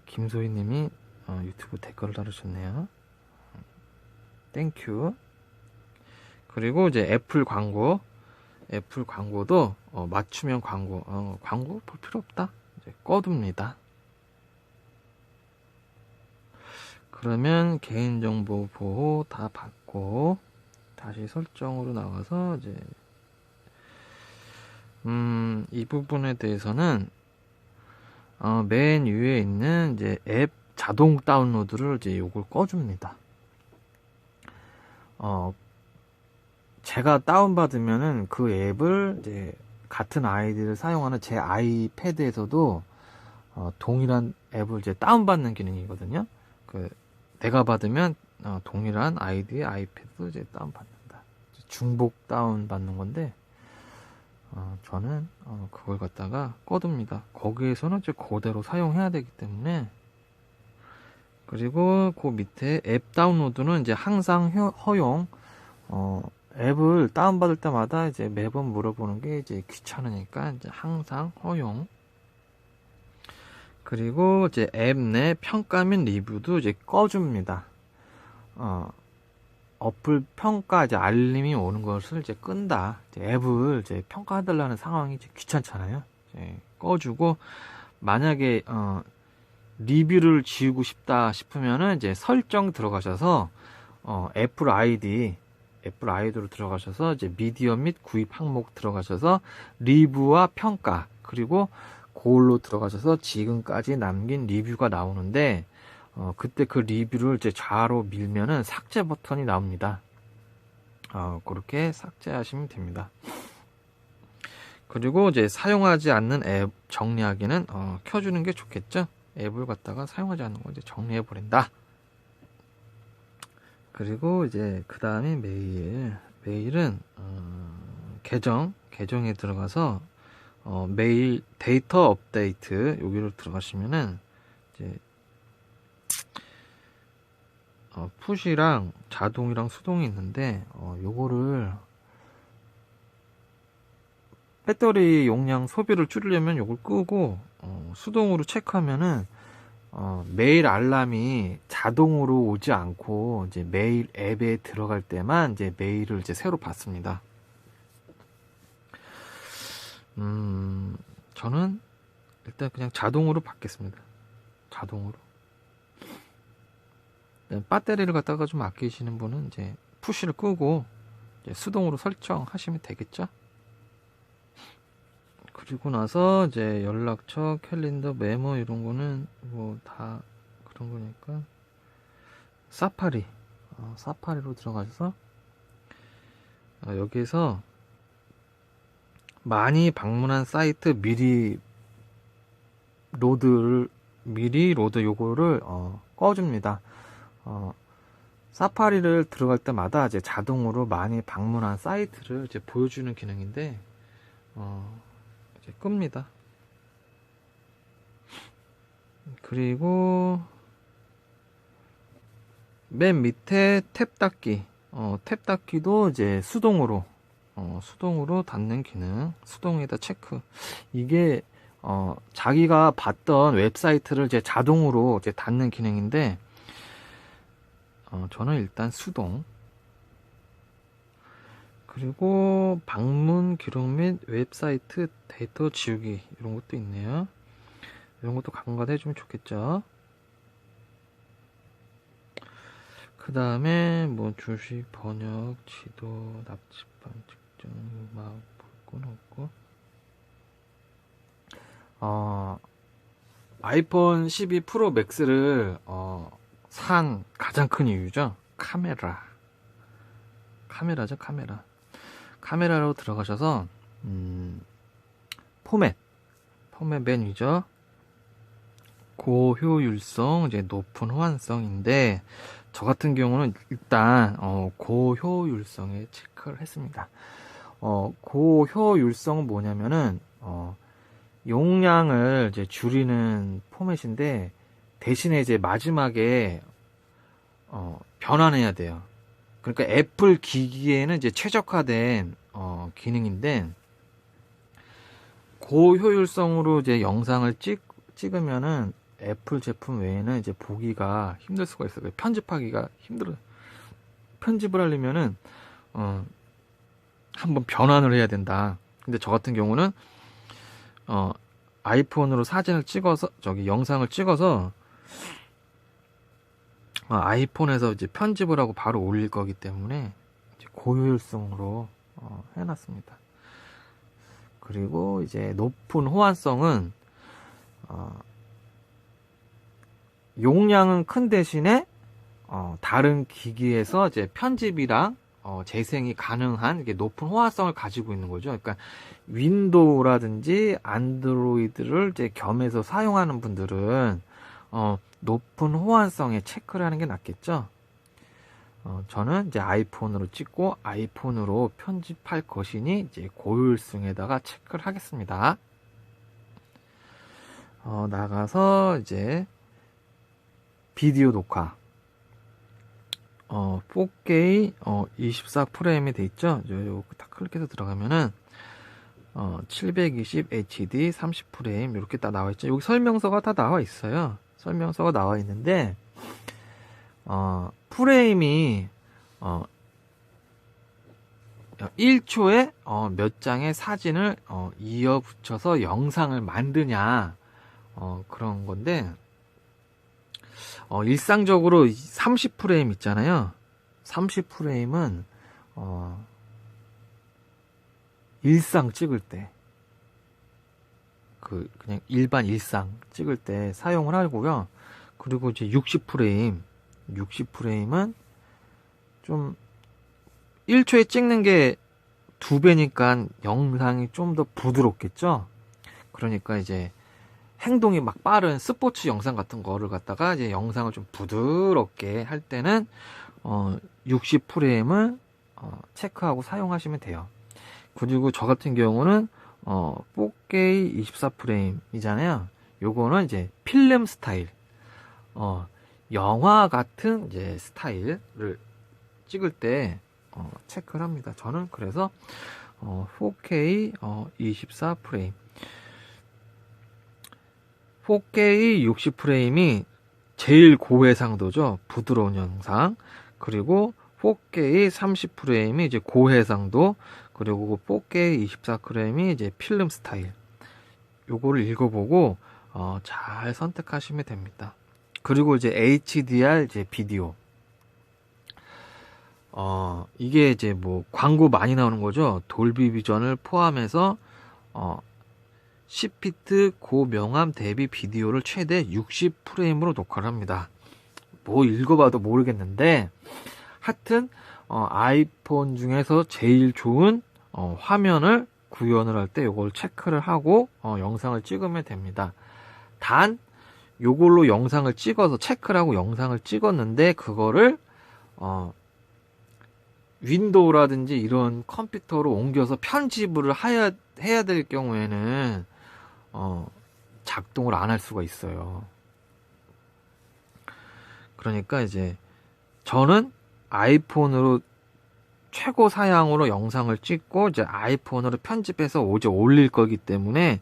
김소희님이 유튜브 댓글을 달으셨네요. 땡큐. 그리고 이제 애플 광고도 맞춤형 광고 볼 필요 없다. 이제 꺼둡니다. 그러면 개인정보 보호 다 받고 다시 설정으로 나가서 이제 이 부분에 대해서는 맨 위에 있는 이제 앱 자동 다운로드를 이제 요걸 꺼줍니다. 제가 다운받으면은 그 앱을 이제 같은 아이디를 사용하는 제 아이패드에서도 동일한 앱을 이제 다운받는 기능이거든요. 내가 받으면 동일한 아이디의 아이패드 이제 다운받는다. 중복 다운받는 건데 저는 그걸 갖다가 꺼둡니다. 거기에서는 이제 그대로 사용해야 되기 때문에. 그리고 그 밑에 앱 다운로드는 이제 항상 허용. 앱을 다운받을 때마다 이제 매번 물어보는 게 이제 귀찮으니까 이제 항상 허용. 그리고 이제 앱 내 평가 및 리뷰도 이제 꺼줍니다. 어플 평가 이제 알림이 오는 것을 이제 끈다. 이제 앱을 이제 평가해달라는 상황이 이제 귀찮잖아요. 이제 꺼주고, 만약에 리뷰를 지우고 싶다 싶으면은 이제 설정 들어가셔서 애플 아이디로 들어가셔서 이제 미디어 및 구입 항목 들어가셔서 리뷰와 평가, 그리고 그걸로 들어가셔서 지금까지 남긴 리뷰가 나오는데 그때 그 리뷰를 이제 좌로 밀면은 삭제 버튼이 나옵니다. 그렇게 삭제하시면 됩니다. 그리고 이제 사용하지 않는 앱 정리하기는 켜주는 게 좋겠죠. 앱을 갖다가 사용하지 않는 거 이제 정리해 버린다. 그리고 이제 그 다음에 메일은 계정에 들어가서 메일 데이터 업데이트 여기로 들어가시면은 이제 푸시랑 자동이랑 수동이 있는데 요거를 배터리 용량 소비를 줄이려면 요걸 끄고 수동으로 체크하면은 메일 알람이 자동으로 오지 않고 이제 메일 앱에 들어갈 때만 이제 메일을 이제 새로 받습니다. 저는 일단 그냥 자동으로 받겠습니다. 자동으로. 배터리를 갖다가 좀 아끼시는 분은 이제 푸시를 끄고 이제 수동으로 설정하시면 되겠죠. 그리고 나서 이제 연락처, 캘린더, 메모 이런 거는 뭐 다 그런 거니까 사파리로 들어가셔서 여기에서 많이 방문한 사이트 미리 로드 요거를 꺼줍니다. 사파리를 들어갈 때마다 이제 자동으로 많이 방문한 사이트를 이제 보여주는 기능인데 이제 끕니다. 그리고 맨 밑에 탭 닫기, 탭 닫기도 이제 수동으로 닫는 기능, 수동에다 체크. 이게 자기가 봤던 웹사이트를 이제 자동으로 이제 닫는 기능인데 저는 일단 수동. 그리고 방문 기록 및 웹사이트 데이터 지우기 이런 것도 있네요. 이런 것도 간과해 주면 좋겠죠. 그 다음에 뭐 주식, 번역, 지도, 납치반, 측정, 음악, 볼건 없고. 아이폰 12 프로 맥스를 산 가장 큰 이유죠. 카메라죠, 카메라. 카메라로 들어가셔서 포맷 맨 위죠. 고효율성, 이제 높은 호환성인데, 저 같은 경우는 일단 고효율성에 체크를 했습니다. 고효율성은 뭐냐면은 용량을 이제 줄이는 포맷인데, 대신에 이제 마지막에 변환해야 돼요. 그러니까 애플 기기에는 이제 최적화된 기능인데, 고효율성으로 이제 영상을 찍으면은 애플 제품 외에는 이제 보기가 힘들 수가 있어요. 편집하기가 힘들어요. 편집을 하려면은 한번 변환을 해야 된다. 근데 저 같은 경우는 아이폰으로 사진을 찍어서 영상을 찍어서 아이폰에서 이제 편집을 하고 바로 올릴 거기 때문에 이제 고효율성으로 해놨습니다. 그리고 이제 높은 호환성은 용량은 큰 대신에 다른 기기에서 이제 편집이랑 재생이 가능한 이게 높은 호환성을 가지고 있는 거죠. 그러니까 윈도우라든지 안드로이드를 이제 겸해서 사용하는 분들은 높은 호환성에 체크를 하는 게 낫겠죠. 저는 이제 아이폰으로 찍고 아이폰으로 편집할 것이니 이제 고효율성에다가 체크를 하겠습니다. 나가서 이제 비디오 녹화 4K 24프레임이 돼 있죠. 요거 딱 클릭해서 들어가면은 720 HD 30프레임 이렇게 딱 나와 있죠. 여기 설명서가 다 나와 있어요. 설명서가 나와 있는데 프레임이 1초에 몇 장의 사진을 이어 붙여서 영상을 만드냐 그런 건데, 일상적으로 30프레임 있잖아요. 30프레임은 일상 찍을 때 그냥 일반 일상 찍을 때 사용을 하고요. 그리고 이제 60프레임은 좀 1초에 찍는 게 2배니까 영상이 좀 더 부드럽겠죠. 그러니까 이제 행동이 막 빠른 스포츠 영상 같은 거를 갖다가 이제 영상을 좀 부드럽게 할 때는 60프레임을 체크하고 사용하시면 돼요. 그리고 저 같은 경우는 4K 24프레임이잖아요. 요거는 이제 필름 스타일, 영화 같은 이제 스타일을 찍을 때 체크를 합니다. 저는 그래서 4K 24프레임, 4K 60프레임이 제일 고해상도죠. 부드러운 영상. 그리고 4K 30프레임이 이제 고해상도, 그리고 4K 24프레임이 이제 필름 스타일. 요거를 읽어보고 잘 선택하시면 됩니다. 그리고 이제 HDR 이제 비디오. 이게 이제 뭐 광고 많이 나오는 거죠. 돌비 비전을 포함해서 10피트 고명암 대비 비디오를 최대 60프레임으로 녹화를 합니다. 뭐 읽어봐도 모르겠는데, 하여튼 아이폰 중에서 제일 좋은 화면을 구현을 할 때 이걸 체크를 하고 영상을 찍으면 됩니다. 단 요걸로 영상을 찍어서 체크를 하고 영상을 찍었는데, 그거를 윈도우라든지 이런 컴퓨터로 옮겨서 편집을 해야 될 경우에는 작동을 안 할 수가 있어요. 그러니까 이제 저는 아이폰으로 최고 사양으로 영상을 찍고 이제 아이폰으로 편집해서 이제 올릴 거기 때문에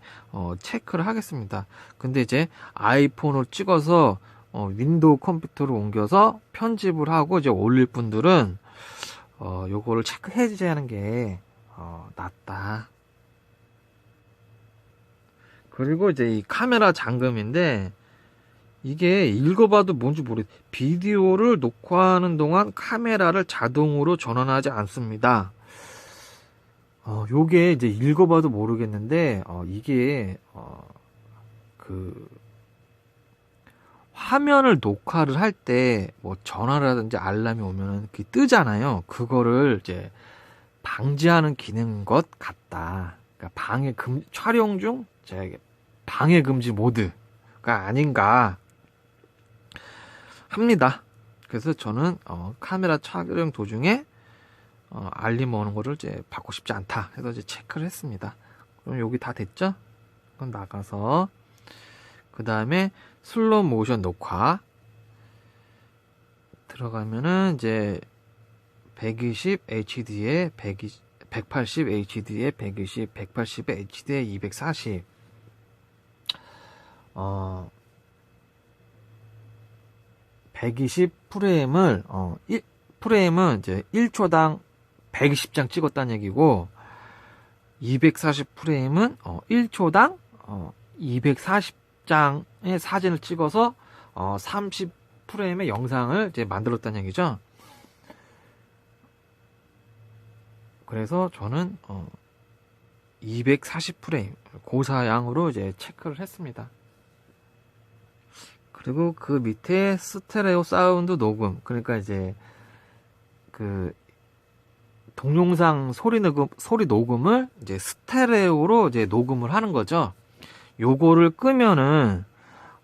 체크를 하겠습니다. 근데 이제 아이폰으로 찍어서 윈도우 컴퓨터로 옮겨서 편집을 하고 이제 올릴 분들은 요거를 체크해줘야 하는 게 낫다. 그리고 이제 이 카메라 잠금인데 이게 읽어봐도 뭔지 모르겠어요. 비디오를 녹화하는 동안 카메라를 자동으로 전환하지 않습니다. 요게 이제 읽어봐도 모르겠는데, 이게, 화면을 녹화를 할 때, 뭐, 전화라든지 알람이 오면은 그게 뜨잖아요. 그거를 이제 방지하는 기능인 것 같다. 그러니까 촬영 중, 방해 금지 모드가 아닌가 합니다. 그래서 저는, 카메라 촬영 도중에, 알림 오는 거를 이제 받고 싶지 않다 해서 이제 체크를 했습니다. 그럼 여기 다 됐죠? 그럼 나가서 그 다음에 슬로우 모션 녹화 들어가면은 이제 120 HD에 180 HD에 120, 180 HD에 240 120 프레임을 1프레임은 이제 1초당 120장 찍었다는 얘기고 240 프레임은 1초당 240장의 사진을 찍어서 30 프레임의 영상을 이제 만들었다는 얘기죠. 그래서 저는 240 프레임 고사양으로 이제 체크를 했습니다. 그리고 그 밑에 스테레오 사운드 녹음, 그러니까 이제 동영상 소리 녹음을 이제 스테레오로 이제 녹음을 하는 거죠. 요거를 끄면은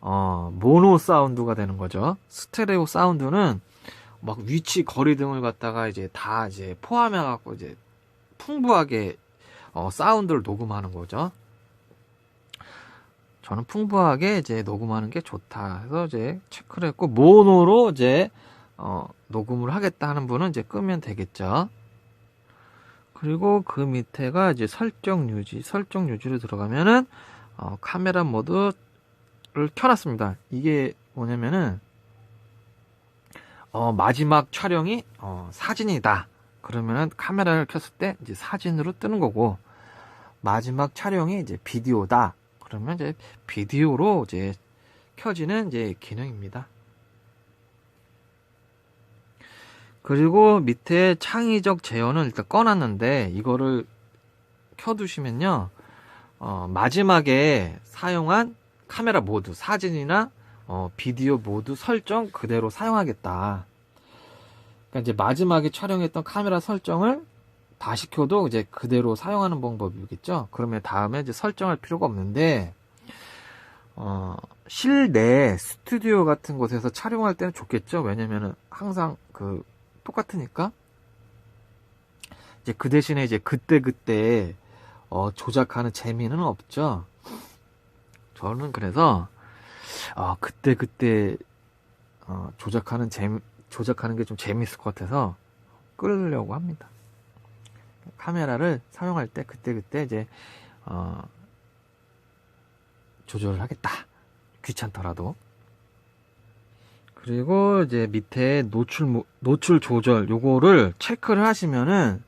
모노 사운드가 되는 거죠. 스테레오 사운드는 막 위치 거리 등을 갖다가 이제 다 이제 포함해 갖고 이제 풍부하게 사운드를 녹음하는 거죠. 저는 풍부하게 이제 녹음하는 게 좋다 해서 이제 체크를 했고, 모노로 이제 녹음을 하겠다 하는 분은 이제 끄면 되겠죠. 그리고 그 밑에가 이제 설정 유지로 들어가면은 카메라 모드를 켜놨습니다. 이게 뭐냐면은 마지막 촬영이 사진이다. 그러면은 카메라를 켰을 때 이제 사진으로 뜨는 거고, 마지막 촬영이 이제 비디오다. 그러면 이제 비디오로 이제 켜지는 이제 기능입니다. 그리고 밑에 창의적 재현은 일단 꺼놨는데, 이거를 켜두시면요, 마지막에 사용한 카메라 모드, 사진이나 비디오 모드 설정 그대로 사용하겠다. 그러니까 이제 마지막에 촬영했던 카메라 설정을 다시 켜도 이제 그대로 사용하는 방법이겠죠. 그러면 다음에 이제 설정할 필요가 없는데, 실내 스튜디오 같은 곳에서 촬영할 때는 좋겠죠. 왜냐면은 항상 똑같으니까. 이제 그 대신에 이제 그때 조작하는 재미는 없죠. 저는 그래서 그때 조작하는 게 좀 재밌을 것 같아서 끌려고 합니다. 카메라를 사용할 때 그때 이제 조절을 하겠다. 귀찮더라도. 그리고 이제 밑에 노출 조절 요거를 체크를 하시면은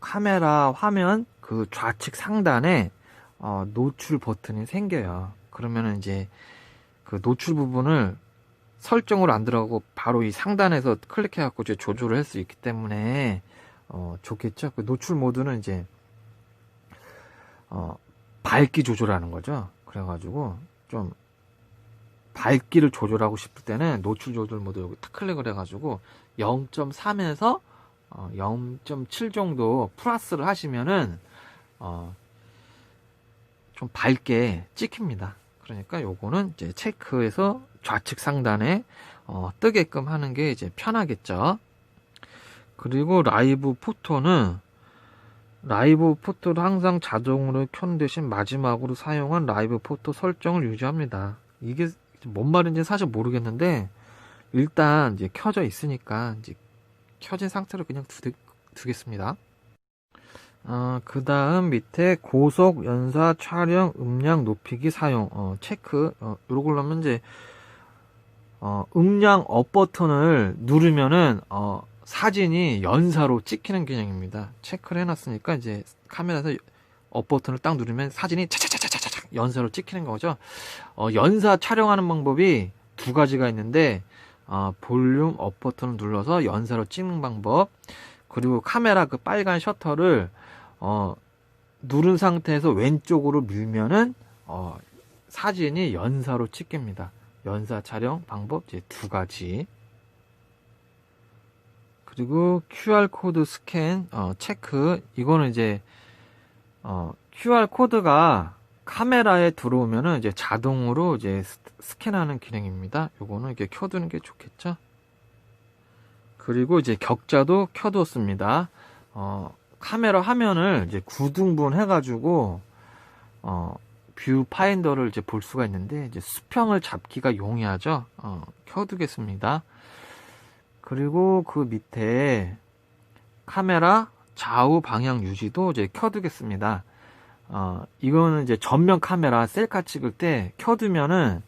카메라 화면 그 좌측 상단에 노출 버튼이 생겨요. 그러면은 이제 그 노출 부분을 설정으로 안 들어가고 바로 이 상단에서 클릭해 갖고 이제 조절을 할 수 있기 때문에 좋겠죠. 그 노출 모드는 이제 밝기 조절하는 거죠. 그래가지고 좀 밝기를 조절하고 싶을 때는 노출 조절 모드 여기 탁 클릭을 해가지고 0.3에서 0.7 정도 플러스를 하시면은 좀 밝게 찍힙니다. 그러니까 요거는 이제 체크해서 좌측 상단에 뜨게끔 하는 게 이제 편하겠죠. 그리고 라이브 포토를 항상 자동으로 켠 대신 마지막으로 사용한 라이브 포토 설정을 유지합니다. 이게 뭔 말인지 사실 모르겠는데, 일단 이제 켜져 있으니까 이제 켜진 상태로 그냥 두겠습니다. 그 다음 밑에 고속 연사 촬영 음량 높이기 사용 체크. 요걸 하면 이제 음량 업 버튼을 누르면은 사진이 연사로 찍히는 기능입니다. 체크를 해놨으니까 이제 카메라에서 업 버튼을 딱 누르면 사진이 차차차차차차 연사로 찍히는 거죠. 연사 촬영하는 방법이 두 가지가 있는데, 볼륨 업 버튼을 눌러서 연사로 찍는 방법, 그리고 카메라 그 빨간 셔터를 누른 상태에서 왼쪽으로 밀면은 사진이 연사로 찍힙니다. 연사 촬영 방법 이제 두 가지. 그리고 QR 코드 스캔 체크. 이거는 이제 QR 코드가 카메라에 들어오면은 이제 자동으로 이제 스캔하는 기능입니다. 요거는 이렇게 켜두는 게 좋겠죠. 그리고 이제 격자도 켜두었습니다. 카메라 화면을 이제 9등분 해가지고 뷰 파인더를 이제 볼 수가 있는데, 이제 수평을 잡기가 용이하죠. 켜두겠습니다. 그리고 그 밑에 카메라 좌우 방향 유지도 이제 켜두겠습니다. 이거는 이제 전면 카메라 셀카 찍을 때 켜두면은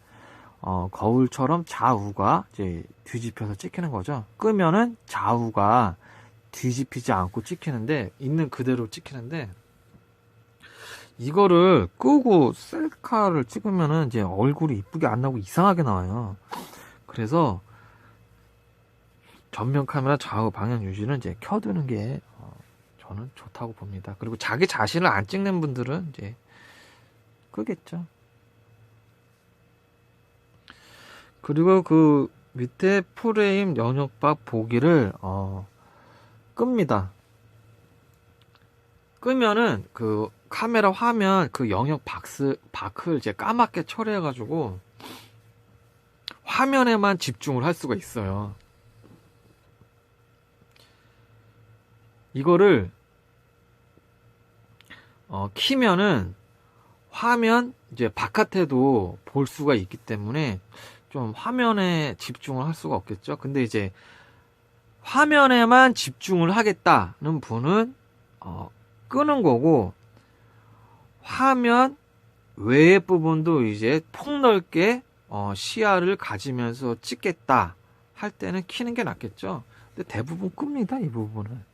거울처럼 좌우가 이제 뒤집혀서 찍히는 거죠. 끄면은 좌우가 뒤집히지 않고 찍히는데, 있는 그대로 찍히는데, 이거를 끄고 셀카를 찍으면은 이제 얼굴이 이쁘게 안 나오고 이상하게 나와요. 그래서 전면 카메라 좌우 방향 유지는 이제 켜두는 게 저는 좋다고 봅니다. 그리고 자기 자신을 안 찍는 분들은 이제 끄겠죠. 그리고 그 밑에 프레임 영역박 보기를 끕니다. 끄면은 그 카메라 화면 그 영역 박을 이제 까맣게 처리해가지고 화면에만 집중을 할 수가 있어요. 이거를 키면은 화면 이제 바깥에도 볼 수가 있기 때문에 좀 화면에 집중을 할 수가 없겠죠. 근데 이제 화면에만 집중을 하겠다는 분은 끄는 거고, 화면 외의 부분도 이제 폭넓게 시야를 가지면서 찍겠다 할 때는 키는 게 낫겠죠. 근데 대부분 끕니다, 이 부분은.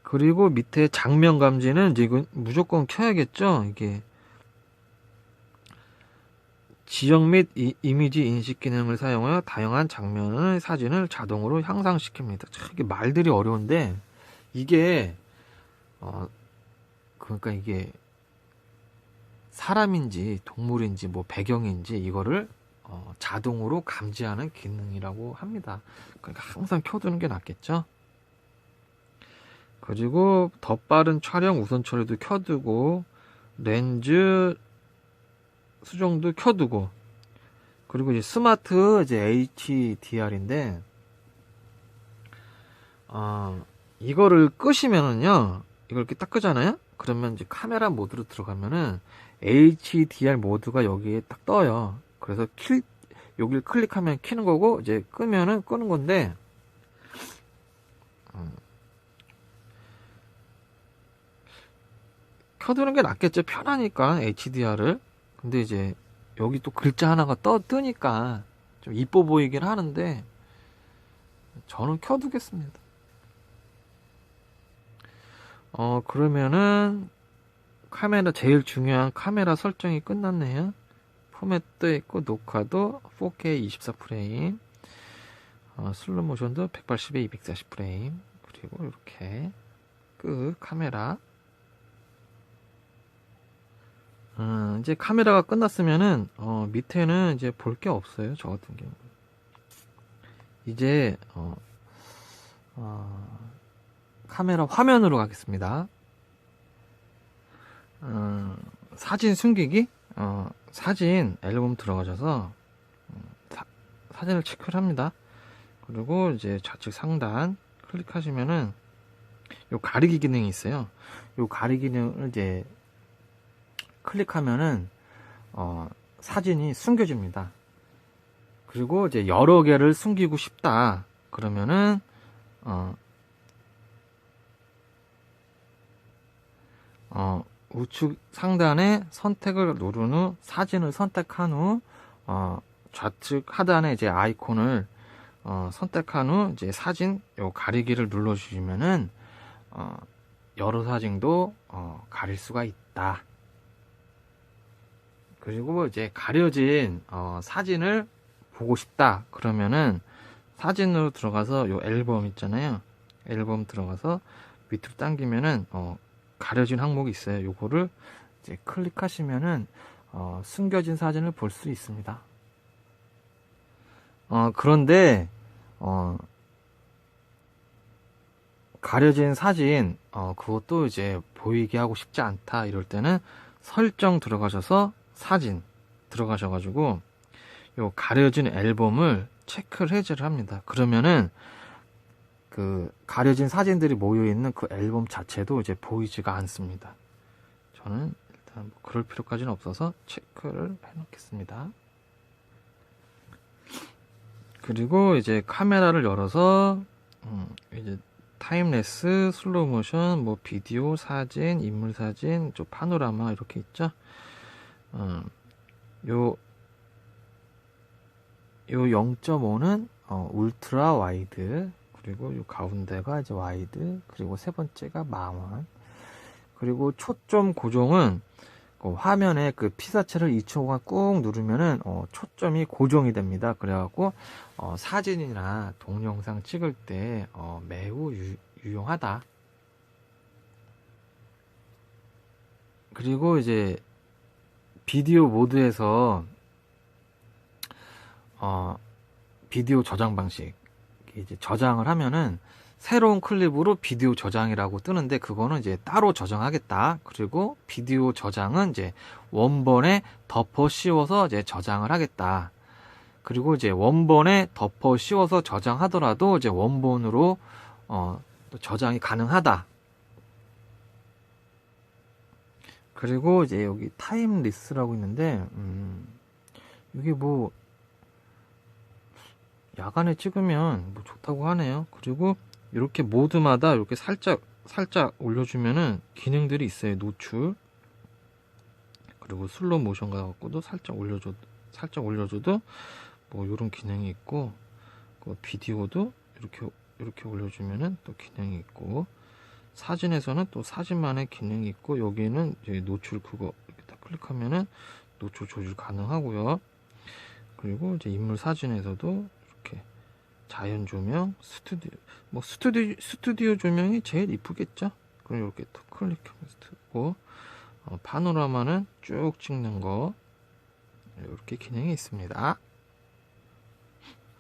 그리고 밑에 장면 감지는 이제 이건 무조건 켜야겠죠. 이게 지형 및 이미지 인식 기능을 사용하여 다양한 장면의 사진을 자동으로 향상시킵니다. 이게 말들이 어려운데, 이게 그러니까 이게 사람인지 동물인지 뭐 배경인지 이거를 자동으로 감지하는 기능이라고 합니다. 그러니까 항상 켜두는 게 낫겠죠. 그리고 더 빠른 촬영 우선 처리도 켜두고, 렌즈 수정도 켜두고, 그리고 이제 스마트 이제 HDR인데, 이거를 끄시면은요, 이걸 이렇게 딱 끄잖아요? 그러면 이제 카메라 모드로 들어가면은 HDR 모드가 여기에 딱 떠요. 그래서 여기를 클릭하면 켜는 거고, 이제 끄면은 끄는 건데, 켜두는 게 낫겠죠. 편하니까, HDR을. 근데 이제 여기 또 글자 하나가 뜨니까 좀 이뻐 보이긴 하는데, 저는 켜두겠습니다. 그러면은 카메라 제일 중요한 카메라 설정이 끝났네요. 포맷도 있고, 녹화도 4K 24프레임, 슬로우 모션도 180에 240프레임, 그리고 이렇게 카메라. 이제 카메라가 끝났으면은 밑에는 이제 볼 게 없어요. 저 같은 경우 이제 카메라 화면으로 가겠습니다. 사진 숨기기, 사진 앨범 들어가셔서 사진을 체크를 합니다. 그리고 이제 좌측 상단 클릭하시면은 요 가리기 기능이 있어요. 요 가리기 기능을 이제 클릭하면은 사진이 숨겨집니다. 그리고 이제 여러 개를 숨기고 싶다 그러면은 우측 상단에 선택을 누른 후 사진을 선택한 후 좌측 하단에 이제 아이콘을 선택한 후 이제 사진 요 가리기를 눌러 주시면은 여러 사진도 가릴 수가 있다. 그리고 이제 가려진 사진을 보고 싶다 그러면은 사진으로 들어가서 요 앨범 있잖아요. 앨범 들어가서 밑으로 당기면은 가려진 항목이 있어요. 요거를 이제 클릭하시면은 숨겨진 사진을 볼 수 있습니다. 그런데 가려진 사진 그것도 이제 보이게 하고 싶지 않다 이럴 때는 설정 들어가셔서 사진 들어가셔가지고 요 가려진 앨범을 체크를 해제를 합니다. 그러면은 그 가려진 사진들이 모여있는 그 앨범 자체도 이제 보이지가 않습니다. 저는 일단 뭐 그럴 필요까지는 없어서 체크를 해 놓겠습니다. 그리고 이제 카메라를 열어서 이제 타임레스, 슬로우 모션, 뭐 비디오, 사진, 인물 사진, 좀 파노라마 이렇게 있죠. 요 0.5는 울트라 와이드, 그리고 요 가운데가 이제 와이드, 그리고 세 번째가 망원, 그리고 초점 고정은 화면에 그 피사체를 2초간 꾹 누르면은 초점이 고정이 됩니다. 그래갖고 사진이나 동영상 찍을 때 매우 유용하다. 그리고 이제 비디오 모드에서 비디오 저장 방식, 이제 저장을 하면은 새로운 클립으로 비디오 저장이라고 뜨는데 그거는 이제 따로 저장하겠다. 그리고 비디오 저장은 이제 원본에 덮어 씌워서 이제 저장을 하겠다. 그리고 이제 원본에 덮어 씌워서 저장하더라도 이제 원본으로 또 저장이 가능하다. 그리고 이제 여기 타임리스라고 있는데 이게 뭐 야간에 찍으면 뭐 좋다고 하네요. 그리고 이렇게 모드마다 이렇게 살짝 올려주면은 기능들이 있어요. 노출, 그리고 슬로우 모션 갖고도 살짝 올려줘도 뭐 이런 기능이 있고, 그 비디오도 이렇게 올려주면은 또 기능이 있고, 사진에서는 또 사진만의 기능이 있고, 여기는 이제 노출 그거 이렇게 딱 클릭하면은 노출 조절 가능하고요. 그리고 이제 인물 사진에서도 이렇게 자연 조명, 스튜디오 조명이 제일 이쁘겠죠? 그럼 이렇게 또 클릭하면서 듣고, 파노라마는 쭉 찍는 거, 이렇게 기능이 있습니다.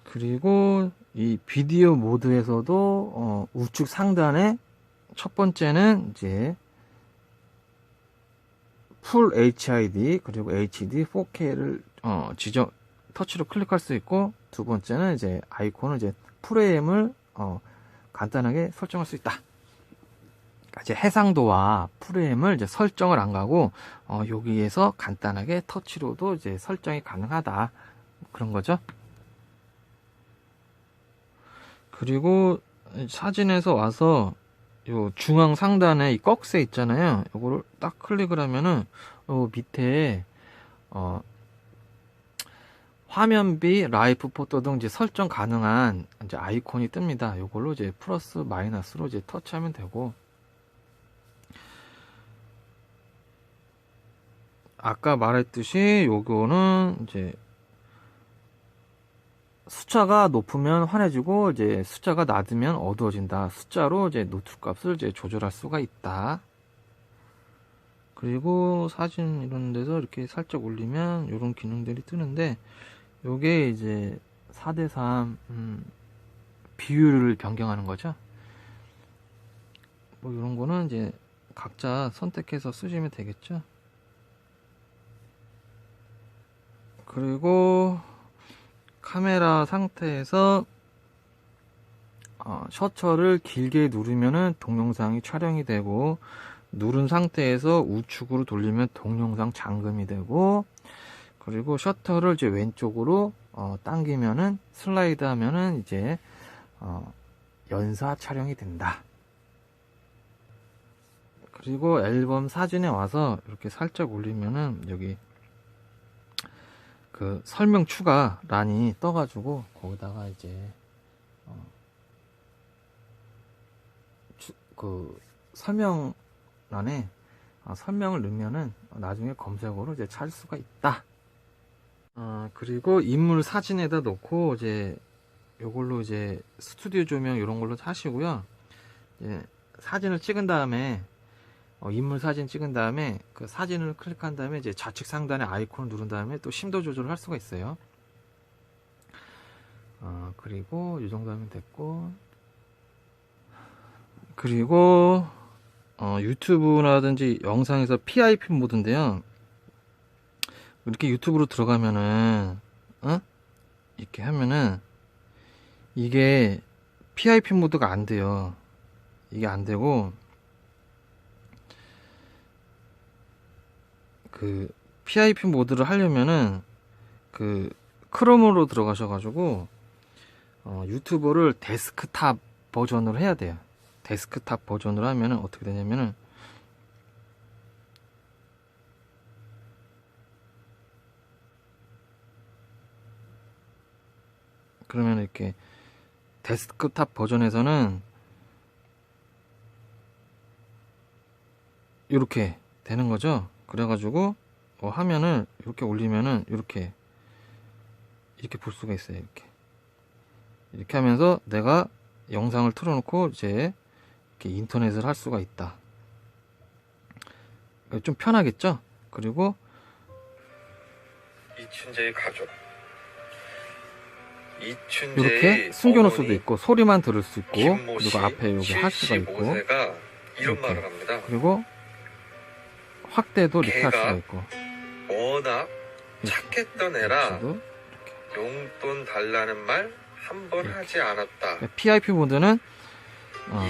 그리고 이 비디오 모드에서도 우측 상단에 첫 번째는 이제 풀 HID 그리고 HD 4K를 터치로 클릭할 수 있고, 두 번째는 이제 아이콘은 이제 프레임을 간단하게 설정할 수 있다. 이제 해상도와 프레임을 이제 설정을 안 가고 여기에서 간단하게 터치로도 이제 설정이 가능하다, 그런 거죠. 그리고 사진에서 와서 요 중앙 상단에 이 꺽쇠 있잖아요. 요거를 딱 클릭을 하면은 요 밑에 화면비, 라이프 포토 등 이제 설정 가능한 이제 아이콘이 뜹니다. 요걸로 이제 플러스 마이너스로 이제 터치하면 되고, 아까 말했듯이 요거는 이제 숫자가 높으면 환해지고 이제 숫자가 낮으면 어두워진다. 숫자로 이제 노출 값을 이제 조절할 수가 있다. 그리고 사진 이런 데서 이렇게 살짝 올리면 이런 기능들이 뜨는데, 요게 이제 4:3 비율을 변경하는 거죠. 뭐 이런 거는 이제 각자 선택해서 쓰시면 되겠죠. 그리고 카메라 상태에서 셔터를 길게 누르면은 동영상이 촬영이 되고, 누른 상태에서 우측으로 돌리면 동영상 잠금이 되고, 그리고 셔터를 이제 왼쪽으로 당기면은 슬라이드 하면은 이제 연사 촬영이 된다. 그리고 앨범 사진에 와서 이렇게 살짝 올리면은 여기 그 설명 추가 란이 떠가지고 거기다가 이제 그 설명란에 설명을 넣으면은 나중에 검색어로 이제 찾을 수가 있다. 그리고 인물 사진에다 놓고 이제 요걸로 이제 스튜디오 조명 이런 걸로 하시고요. 이제 사진을 찍은 다음에 인물 사진 찍은 다음에 그 사진을 클릭한 다음에 이제 좌측 상단에 아이콘을 누른 다음에 또 심도 조절을 할 수가 있어요. 그리고 이 정도 하면 됐고, 그리고 유튜브라든지 영상에서 PIP 모드인데요. 이렇게 유튜브로 들어가면은 이렇게 하면은 이게 PIP 모드가 안 돼요. 이게 안 되고, 그 PIP 모드를 하려면은 그 크롬으로 들어가셔가지고 유튜버를 데스크탑 버전으로 해야 돼요. 데스크탑 버전으로 하면은 어떻게 되냐면은 그러면 이렇게 데스크탑 버전에서는 이렇게 되는 거죠. 그래가지고 화면을 이렇게 올리면은 이렇게 볼 수가 있어요. 이렇게 하면서 내가 영상을 틀어놓고 이제 이렇게 인터넷을 할 수가 있다. 좀 편하겠죠? 그리고 이춘재의 가족, 이렇게 숨겨놓을 수도 있고 소리만 들을 수 있고, 그리고 앞에 여기 할 수가 있고, 이런 말을 합니다. 그리고 확대도 이렇게 할 수가 있고. 워낙 착했던 애라 용돈 달라는 말 한 번 하지 않았다. PIP 모드는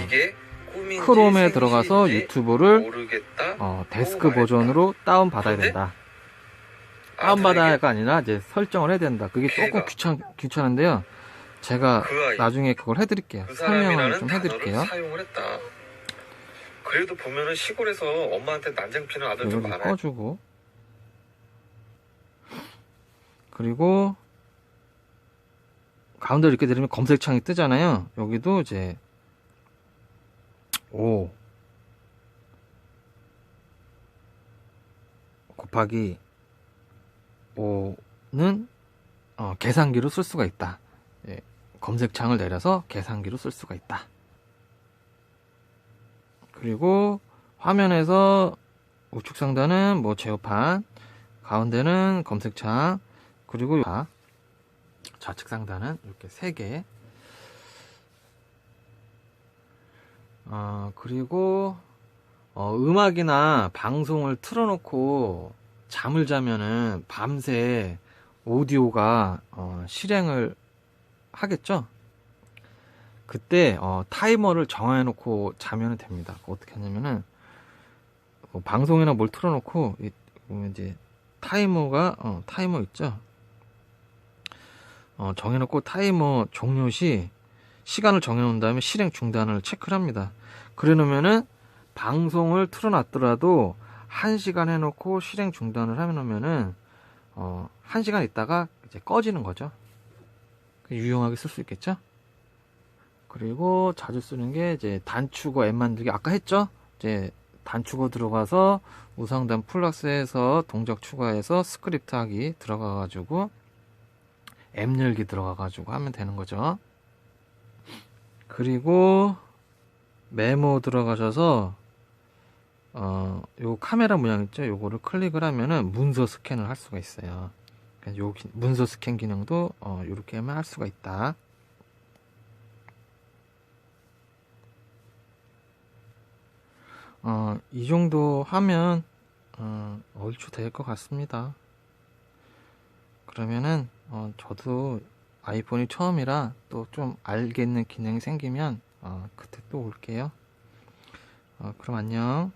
이게 크롬에 들어가서 유튜브를 데스크 버전으로 다운 받아야 된다. 다운 받아야가 아니라 이제 설정을 해야 된다. 그게 조금 귀찮은데요. 제가 나중에 그걸 해드릴게요. 설명을 좀 해드릴게요. 그래도 보면은 시골에서 엄마한테 난쟁 피는 아들 좀 많아요. 꺼주고, 그리고 가운데 이렇게 내리면 검색창이 뜨잖아요. 여기도 이제 5 곱하기 5는 계산기로 쓸 수가 있다. 예, 검색창을 내려서 계산기로 쓸 수가 있다. 그리고 화면에서 우측 상단은 뭐 제어판, 가운데는 검색창, 그리고 좌측 상단은 이렇게 3개. 그리고 음악이나 방송을 틀어놓고 잠을 자면은 밤새 오디오가 실행을 하겠죠. 그때 타이머를 정해놓고 자면 됩니다. 어떻게 하냐면은 방송이나 뭘 틀어놓고 보면 이제 타이머 있죠. 정해놓고 타이머 종료 시 시간을 정해놓은 다음에 실행 중단을 체크를 합니다. 그래 놓으면은 방송을 틀어놨더라도 1시간 해놓고 실행 중단을 해놓으면은 1시간 있다가 이제 꺼지는 거죠. 유용하게 쓸 수 있겠죠. 그리고 자주 쓰는 게 이제 단축어 앱 만들기, 아까 했죠. 이제 단축어 들어가서 우상단 플러스에서 동작 추가해서 스크립트 하기 들어가가지고 앱 열기 들어가가지고 하면 되는 거죠. 그리고 메모 들어가셔서 요 카메라 모양 있죠. 요거를 클릭을 하면은 문서 스캔을 할 수가 있어요. 요 문서 스캔 기능도 요렇게 하면 할 수가 있다. 이 정도 하면 얼추 될 것 같습니다. 그러면은 저도 아이폰이 처음이라 또 좀 알겠는 기능이 생기면 그때 또 올게요. 그럼 안녕.